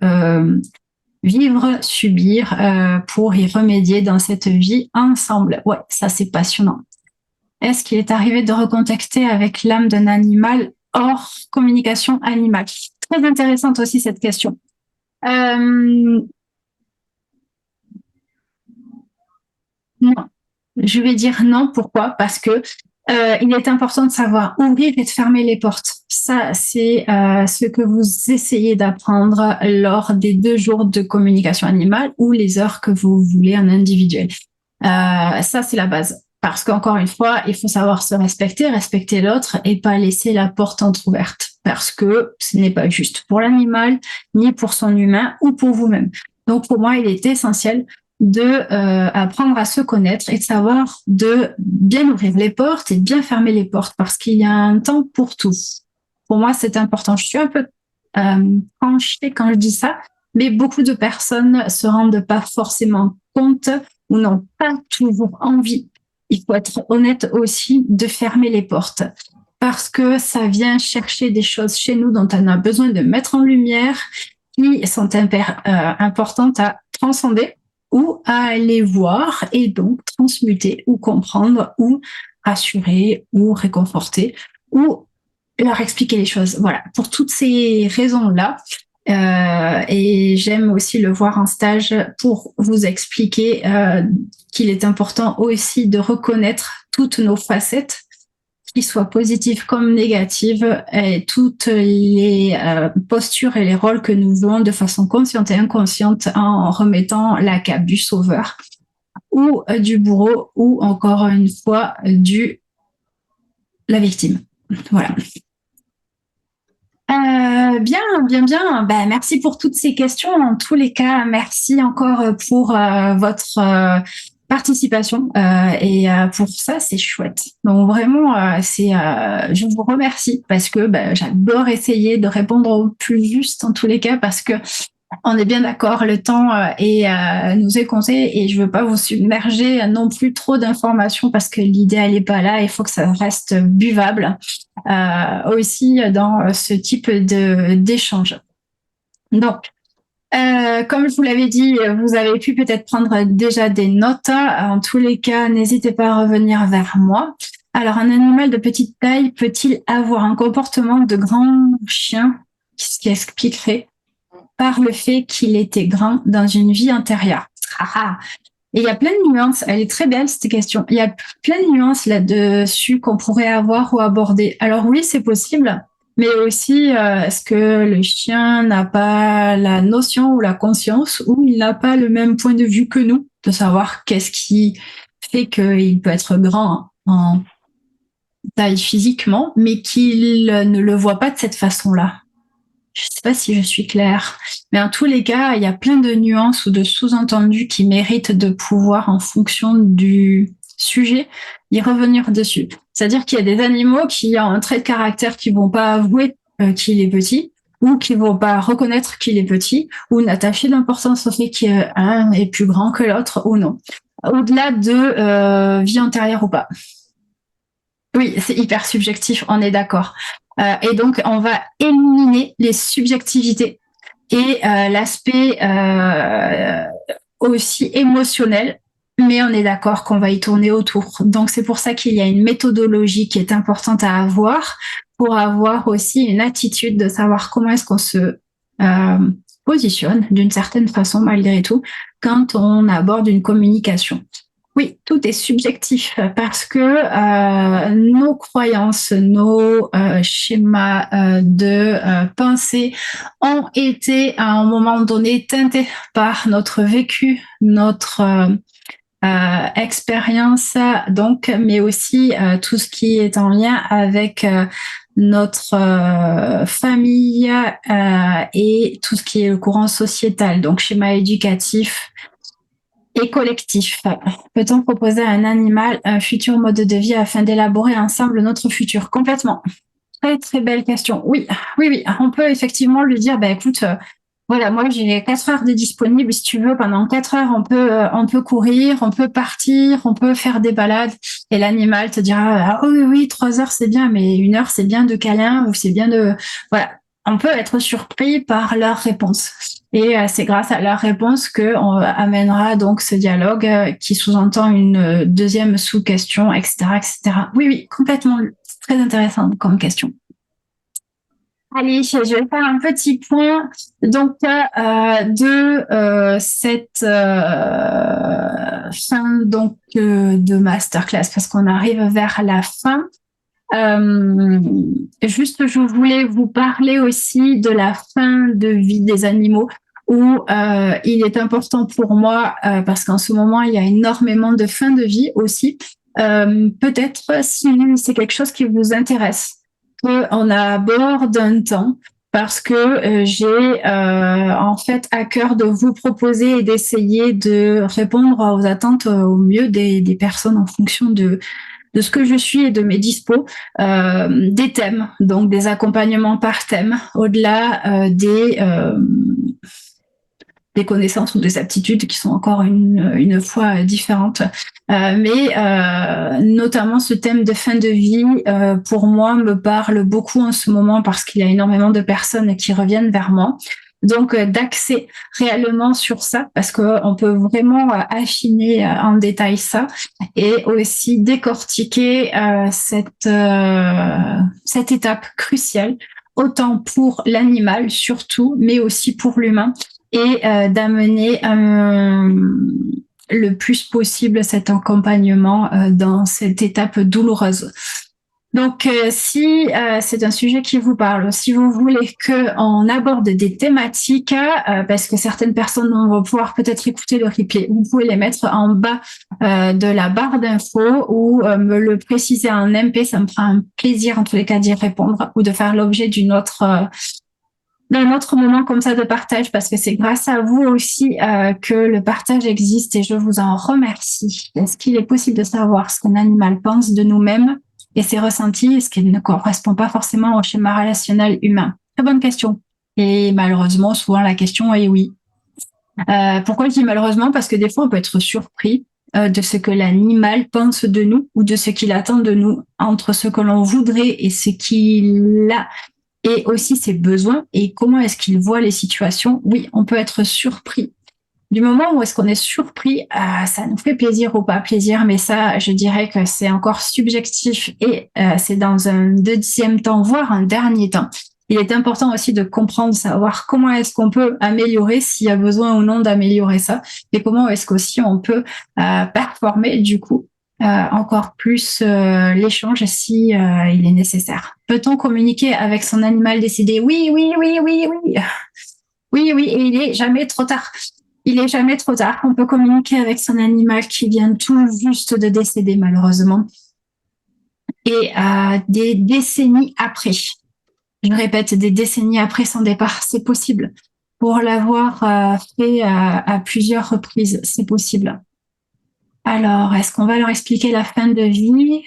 vivre, subir, pour y remédier dans cette vie ensemble. Ouais, ça c'est passionnant. Est-ce qu'il est arrivé de recontacter avec l'âme d'un animal hors communication animale? Très intéressante aussi cette question. Non, je vais dire non. Pourquoi? Parce que il est important de savoir ouvrir et de fermer les portes. Ça, c'est ce que vous essayez d'apprendre lors des 2 jours de communication animale ou les heures que vous voulez en individuel. Ça, c'est la base. Parce qu'encore une fois, il faut savoir se respecter, respecter l'autre et pas laisser la porte entrouverte. Parce que ce n'est pas juste pour l'animal, ni pour son humain ou pour vous-même. Donc, pour moi, il est essentiel de apprendre à se connaître et de savoir de bien ouvrir les portes et de bien fermer les portes parce qu'il y a un temps pour tout. Pour moi, c'est important. Je suis un peu tranchée quand je dis ça, mais beaucoup de personnes se rendent pas forcément compte ou n'ont pas toujours envie. Il faut être honnête aussi de fermer les portes parce que ça vient chercher des choses chez nous dont on a besoin de mettre en lumière qui sont importantes à transcender ou à aller voir et donc transmuter ou comprendre ou rassurer ou réconforter ou leur expliquer les choses. Voilà, pour toutes ces raisons-là. Et j'aime aussi le voir en stage pour vous expliquer qu'il est important aussi de reconnaître toutes nos facettes, qu'ils soient positives comme négatives, et toutes les postures et les rôles que nous jouons de façon consciente et inconsciente en remettant la cape du sauveur ou du bourreau ou encore une fois la victime. Voilà. Bien. Ben, merci pour toutes ces questions. En tous les cas, merci encore pour votre participation et pour ça, c'est chouette. Donc vraiment, je vous remercie parce que j'adore essayer de répondre au plus juste en tous les cas parce que on est bien d'accord, le temps nous est compté et je veux pas vous submerger non plus trop d'informations parce que l'idée elle est pas là. Il faut que ça reste buvable aussi dans ce type d'échange. Donc, comme je vous l'avais dit, vous avez pu peut-être prendre déjà des notes. En tous les cas, n'hésitez pas à revenir vers moi. Alors, un animal de petite taille peut-il avoir un comportement de grand chien, ce qui expliquerait par le fait qu'il était grand dans une vie antérieure? Et il y a plein de nuances. Elle est très belle, cette question. Il y a plein de nuances là-dessus qu'on pourrait avoir ou aborder. Alors oui, c'est possible, mais aussi, est-ce que le chien n'a pas la notion ou la conscience ou il n'a pas le même point de vue que nous, de savoir qu'est-ce qui fait qu'il peut être grand en taille physiquement, mais qu'il ne le voit pas de cette façon-là? Je ne sais pas si je suis claire, mais en tous les cas, il y a plein de nuances ou de sous-entendus qui méritent de pouvoir, en fonction du sujet, y revenir dessus. C'est-à-dire qu'il y a des animaux qui ont un trait de caractère qui vont pas avouer qu'il est petit, ou qui vont pas reconnaître qu'il est petit, ou n'attacher d'importance au fait qu'un est plus grand que l'autre ou non. Au-delà de vie antérieure ou pas. Oui, c'est hyper subjectif, on est d'accord. Et donc, on va éliminer les subjectivités et l'aspect aussi émotionnel, mais on est d'accord qu'on va y tourner autour. Donc, c'est pour ça qu'il y a une méthodologie qui est importante à avoir pour avoir aussi une attitude de savoir comment est-ce qu'on se positionne d'une certaine façon, malgré tout, quand on aborde une communication. Oui, tout est subjectif parce que nos croyances, nos schémas de pensée ont été à un moment donné teintés par notre vécu, notre expérience, donc, mais aussi tout ce qui est en lien avec notre famille et tout ce qui est le courant sociétal, donc schéma éducatif et collectif. Peut-on proposer à un animal un futur mode de vie afin d'élaborer ensemble notre futur? Complètement. Très, très belle question. Oui. On peut effectivement lui dire, écoute, voilà, moi j'ai 4 heures de disponible. Si tu veux, pendant 4 heures, on peut courir, on peut partir, on peut faire des balades. Et l'animal te dira, ah oui, 3 heures c'est bien, mais 1 heure c'est bien de câlin ou c'est bien de, voilà. on peut être surpris par leurs réponses. Et c'est grâce à leurs réponses qu'on amènera donc ce dialogue qui sous-entend une deuxième sous-question, etc., etc. Oui, oui, complètement. C'est très intéressant comme question. Allez, je vais faire un petit point donc de cette fin donc de masterclass parce qu'on arrive vers la fin. Juste, je voulais vous parler aussi de la fin de vie des animaux où il est important pour moi, parce qu'en ce moment, il y a énormément de fin de vie aussi. Peut-être si c'est quelque chose qui vous intéresse, qu'on aborde un temps, parce que j'ai en fait à cœur de vous proposer et d'essayer de répondre aux attentes au mieux des personnes en fonction de ce que je suis et de mes dispos, des thèmes, donc des accompagnements par thème, au-delà des connaissances ou des aptitudes qui sont encore une fois différentes. Mais notamment ce thème de fin de vie, pour moi, me parle beaucoup en ce moment parce qu'il y a énormément de personnes qui reviennent vers moi. Donc, d'axer réellement sur ça, parce qu'on peut vraiment affiner en détail ça et aussi décortiquer cette étape cruciale, autant pour l'animal surtout, mais aussi pour l'humain, et d'amener le plus possible cet accompagnement dans cette étape douloureuse. Donc, si c'est un sujet qui vous parle, si vous voulez qu'on aborde des thématiques, parce que certaines personnes vont pouvoir peut-être écouter le replay, vous pouvez les mettre en bas de la barre d'infos ou me le préciser en MP, ça me fera un plaisir en tous les cas d'y répondre ou de faire l'objet d'un autre moment comme ça de partage, parce que c'est grâce à vous aussi que le partage existe et je vous en remercie. Est-ce qu'il est possible de savoir ce qu'un animal pense de nous-mêmes et ses ressentis, ce qui ne correspond pas forcément au schéma relationnel humain? Très bonne question. Et malheureusement, souvent la question est oui. Pourquoi je dis malheureusement? Parce que des fois, on peut être surpris de ce que l'animal pense de nous ou de ce qu'il attend de nous, entre ce que l'on voudrait et ce qu'il a, et aussi ses besoins et comment est-ce qu'il voit les situations. Oui, on peut être surpris. Du moment où est-ce qu'on est surpris, ça nous fait plaisir ou pas plaisir, mais ça, je dirais que c'est encore subjectif et c'est dans un deuxième temps, voire un dernier temps. Il est important aussi de comprendre, savoir comment est-ce qu'on peut améliorer, s'il y a besoin ou non d'améliorer ça, et comment est-ce qu'aussi on peut performer du coup encore plus l'échange si il est nécessaire. Peut-on communiquer avec son animal décédé? Oui, oui, oui, oui, oui. Oui, oui, et il est jamais trop tard. Il est jamais trop tard. On peut communiquer avec son animal qui vient tout juste de décéder, malheureusement. Et des décennies après, je répète, des décennies après son départ, c'est possible. Pour l'avoir fait à plusieurs reprises, c'est possible. Alors, est-ce qu'on va leur expliquer la fin de vie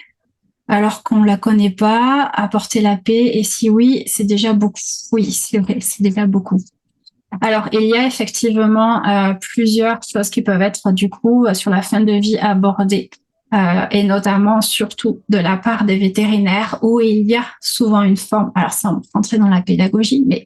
alors qu'on ne la connaît pas, apporter la paix? Et si oui, c'est déjà beaucoup. Oui, c'est vrai, c'est déjà beaucoup. Alors, il y a effectivement plusieurs choses qui peuvent être du coup sur la fin de vie abordées, et notamment surtout de la part des vétérinaires où il y a souvent une forme, alors sans rentrer dans la pédagogie, mais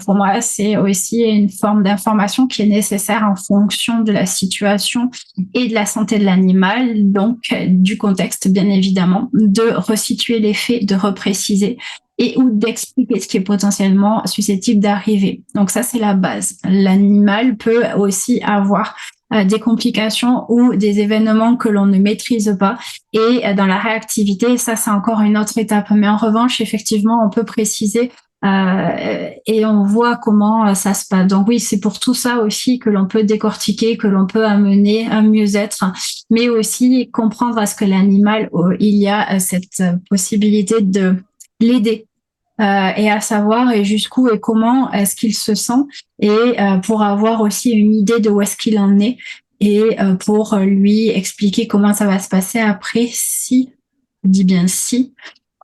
pour moi, c'est aussi une forme d'information qui est nécessaire en fonction de la situation et de la santé de l'animal, donc du contexte bien évidemment, de resituer les faits, de repréciser et ou d'expliquer ce qui est potentiellement susceptible d'arriver. Donc ça, c'est la base. L'animal peut aussi avoir des complications ou des événements que l'on ne maîtrise pas. Et dans la réactivité, ça, c'est encore une autre étape. Mais en revanche, effectivement, on peut préciser et on voit comment ça se passe. Donc oui, c'est pour tout ça aussi que l'on peut décortiquer, que l'on peut amener un mieux-être, mais aussi comprendre à ce que l'animal, il y a cette possibilité de l'aider et à savoir et jusqu'où et comment est-ce qu'il se sent et pour avoir aussi une idée de où est-ce qu'il en est et pour lui expliquer comment ça va se passer après si, je dis bien si,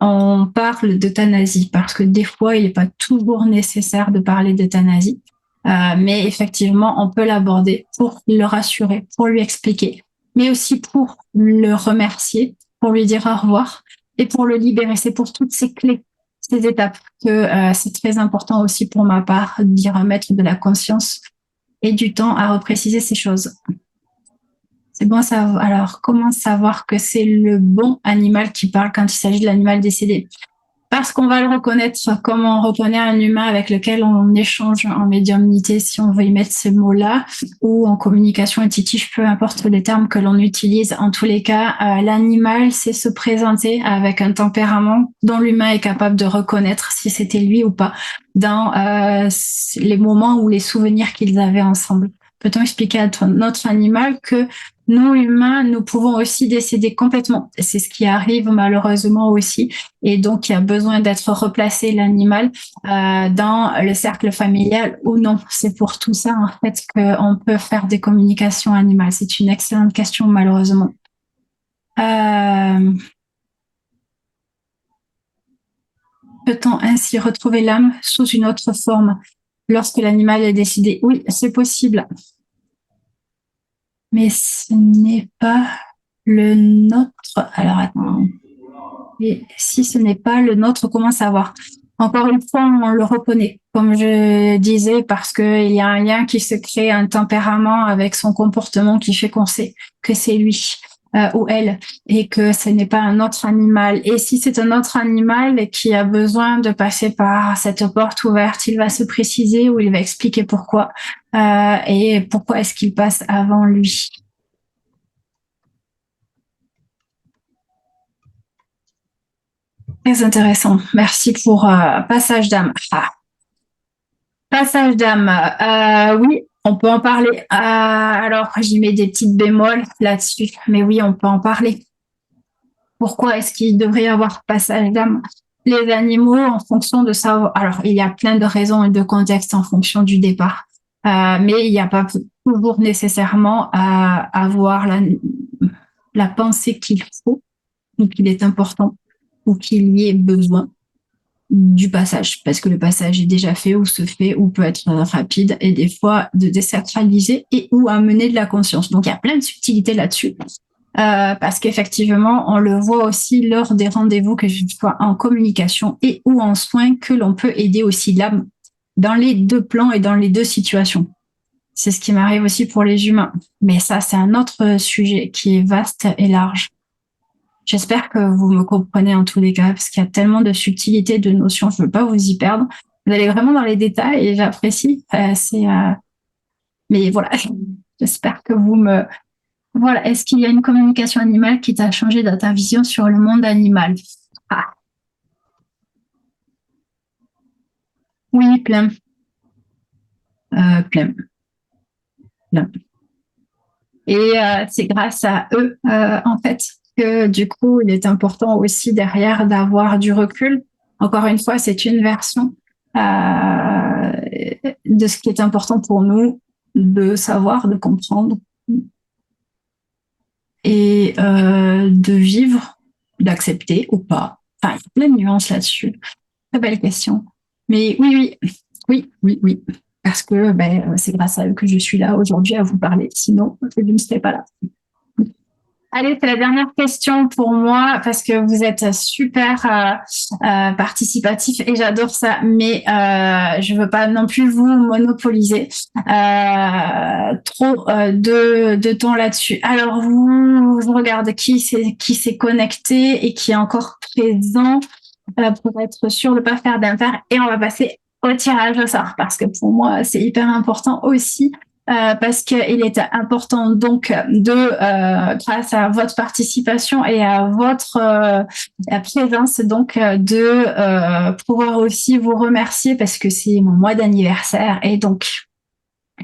on parle d'euthanasie parce que des fois il n'est pas toujours nécessaire de parler d'euthanasie, mais effectivement on peut l'aborder pour le rassurer, pour lui expliquer, mais aussi pour le remercier, pour lui dire au revoir et pour le libérer. C'est pour toutes ces clés ces étapes que c'est très important aussi pour ma part d'y remettre de la conscience et du temps à repréciser ces choses. C'est bon ça. Alors, comment savoir que c'est le bon animal qui parle quand il s'agit de l'animal décédé? Parce qu'on va le reconnaître comme on reconnaît un humain avec lequel on échange en médiumnité, si on veut y mettre ces mots-là, ou en communication intuitive, peu importe les termes que l'on utilise. En tous les cas, l'animal sait se présenter avec un tempérament dont l'humain est capable de reconnaître si c'était lui ou pas dans les moments ou les souvenirs qu'ils avaient ensemble. Peut-on expliquer à notre animal que nous, humains, nous pouvons aussi décéder complètement? C'est ce qui arrive malheureusement aussi. Et donc, il y a besoin d'être replacé, l'animal, dans le cercle familial ou non. C'est pour tout ça, en fait, qu'on peut faire des communications animales. C'est une excellente question, malheureusement. Peut-on ainsi retrouver l'âme sous une autre forme lorsque l'animal est décédé? Oui, c'est possible. Mais ce n'est pas le nôtre. Alors, attends. Et si ce n'est pas le nôtre, comment savoir? Encore une fois, on le reconnaît, comme je disais, parce qu'il y a un lien qui se crée, un tempérament avec son comportement qui fait qu'on sait que c'est lui ou elle et que ce n'est pas un autre animal. Et si c'est un autre animal qui a besoin de passer par cette porte ouverte, il va se préciser ou il va expliquer pourquoi et pourquoi est-ce qu'il passe avant lui. Très intéressant. Merci pour passage d'âme. Passage d'âme. Oui, on peut en parler. Alors, j'y mets des petites bémols là-dessus, mais oui, on peut en parler. Pourquoi est-ce qu'il devrait y avoir passage d'âme? Les animaux, en fonction de ça, alors il y a plein de raisons et de contextes en fonction du départ, mais il n'y a pas toujours nécessairement à avoir la pensée qu'il faut ou qu'il est important ou qu'il y ait besoin du passage, parce que le passage est déjà fait ou se fait ou peut être rapide et des fois de désacraliser et ou amener de la conscience. Donc il y a plein de subtilités là-dessus. Parce qu'effectivement, on le voit aussi lors des rendez-vous, que je sois en communication et ou en soins, que l'on peut aider aussi l'âme dans les deux plans et dans les deux situations. C'est ce qui m'arrive aussi pour les humains. Mais ça, c'est un autre sujet qui est vaste et large. J'espère que vous me comprenez en tous les cas, parce qu'il y a tellement de subtilités, de notions, je ne veux pas vous y perdre. Vous allez vraiment dans les détails et j'apprécie. Mais voilà, j'espère que vous me... Voilà, est-ce qu'il y a une communication animale qui t'a changé dans ta vision sur le monde animal? Oui, plein. Plein. Et c'est grâce à eux, en fait, que du coup, il est important aussi derrière d'avoir du recul. Encore une fois, c'est une version de ce qui est important pour nous de savoir, de comprendre et de vivre, d'accepter ou pas. Enfin, il y a plein de nuances là-dessus. Très belle question. Mais oui. Parce que c'est grâce à eux que je suis là aujourd'hui à vous parler. Sinon, je ne serais pas là. Allez, c'est la dernière question pour moi parce que vous êtes super participatif et j'adore ça, mais je veux pas non plus vous monopoliser trop de temps là-dessus. Alors je regarde qui s'est connecté et qui est encore présent pour être sûr de ne pas faire d'impair et on va passer au tirage au sort parce que pour moi c'est hyper important aussi. Parce qu'il est important donc grâce à votre participation et à votre présence, donc de pouvoir aussi vous remercier parce que c'est mon mois d'anniversaire et donc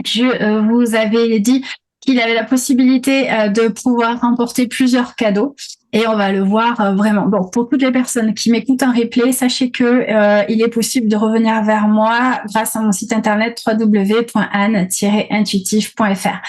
je vous avais dit qu'il avait la possibilité de pouvoir remporter plusieurs cadeaux. Et on va le voir vraiment. Bon, pour toutes les personnes qui m'écoutent en replay, sachez que il est possible de revenir vers moi grâce à mon site internet www.anne-intuitive.fr.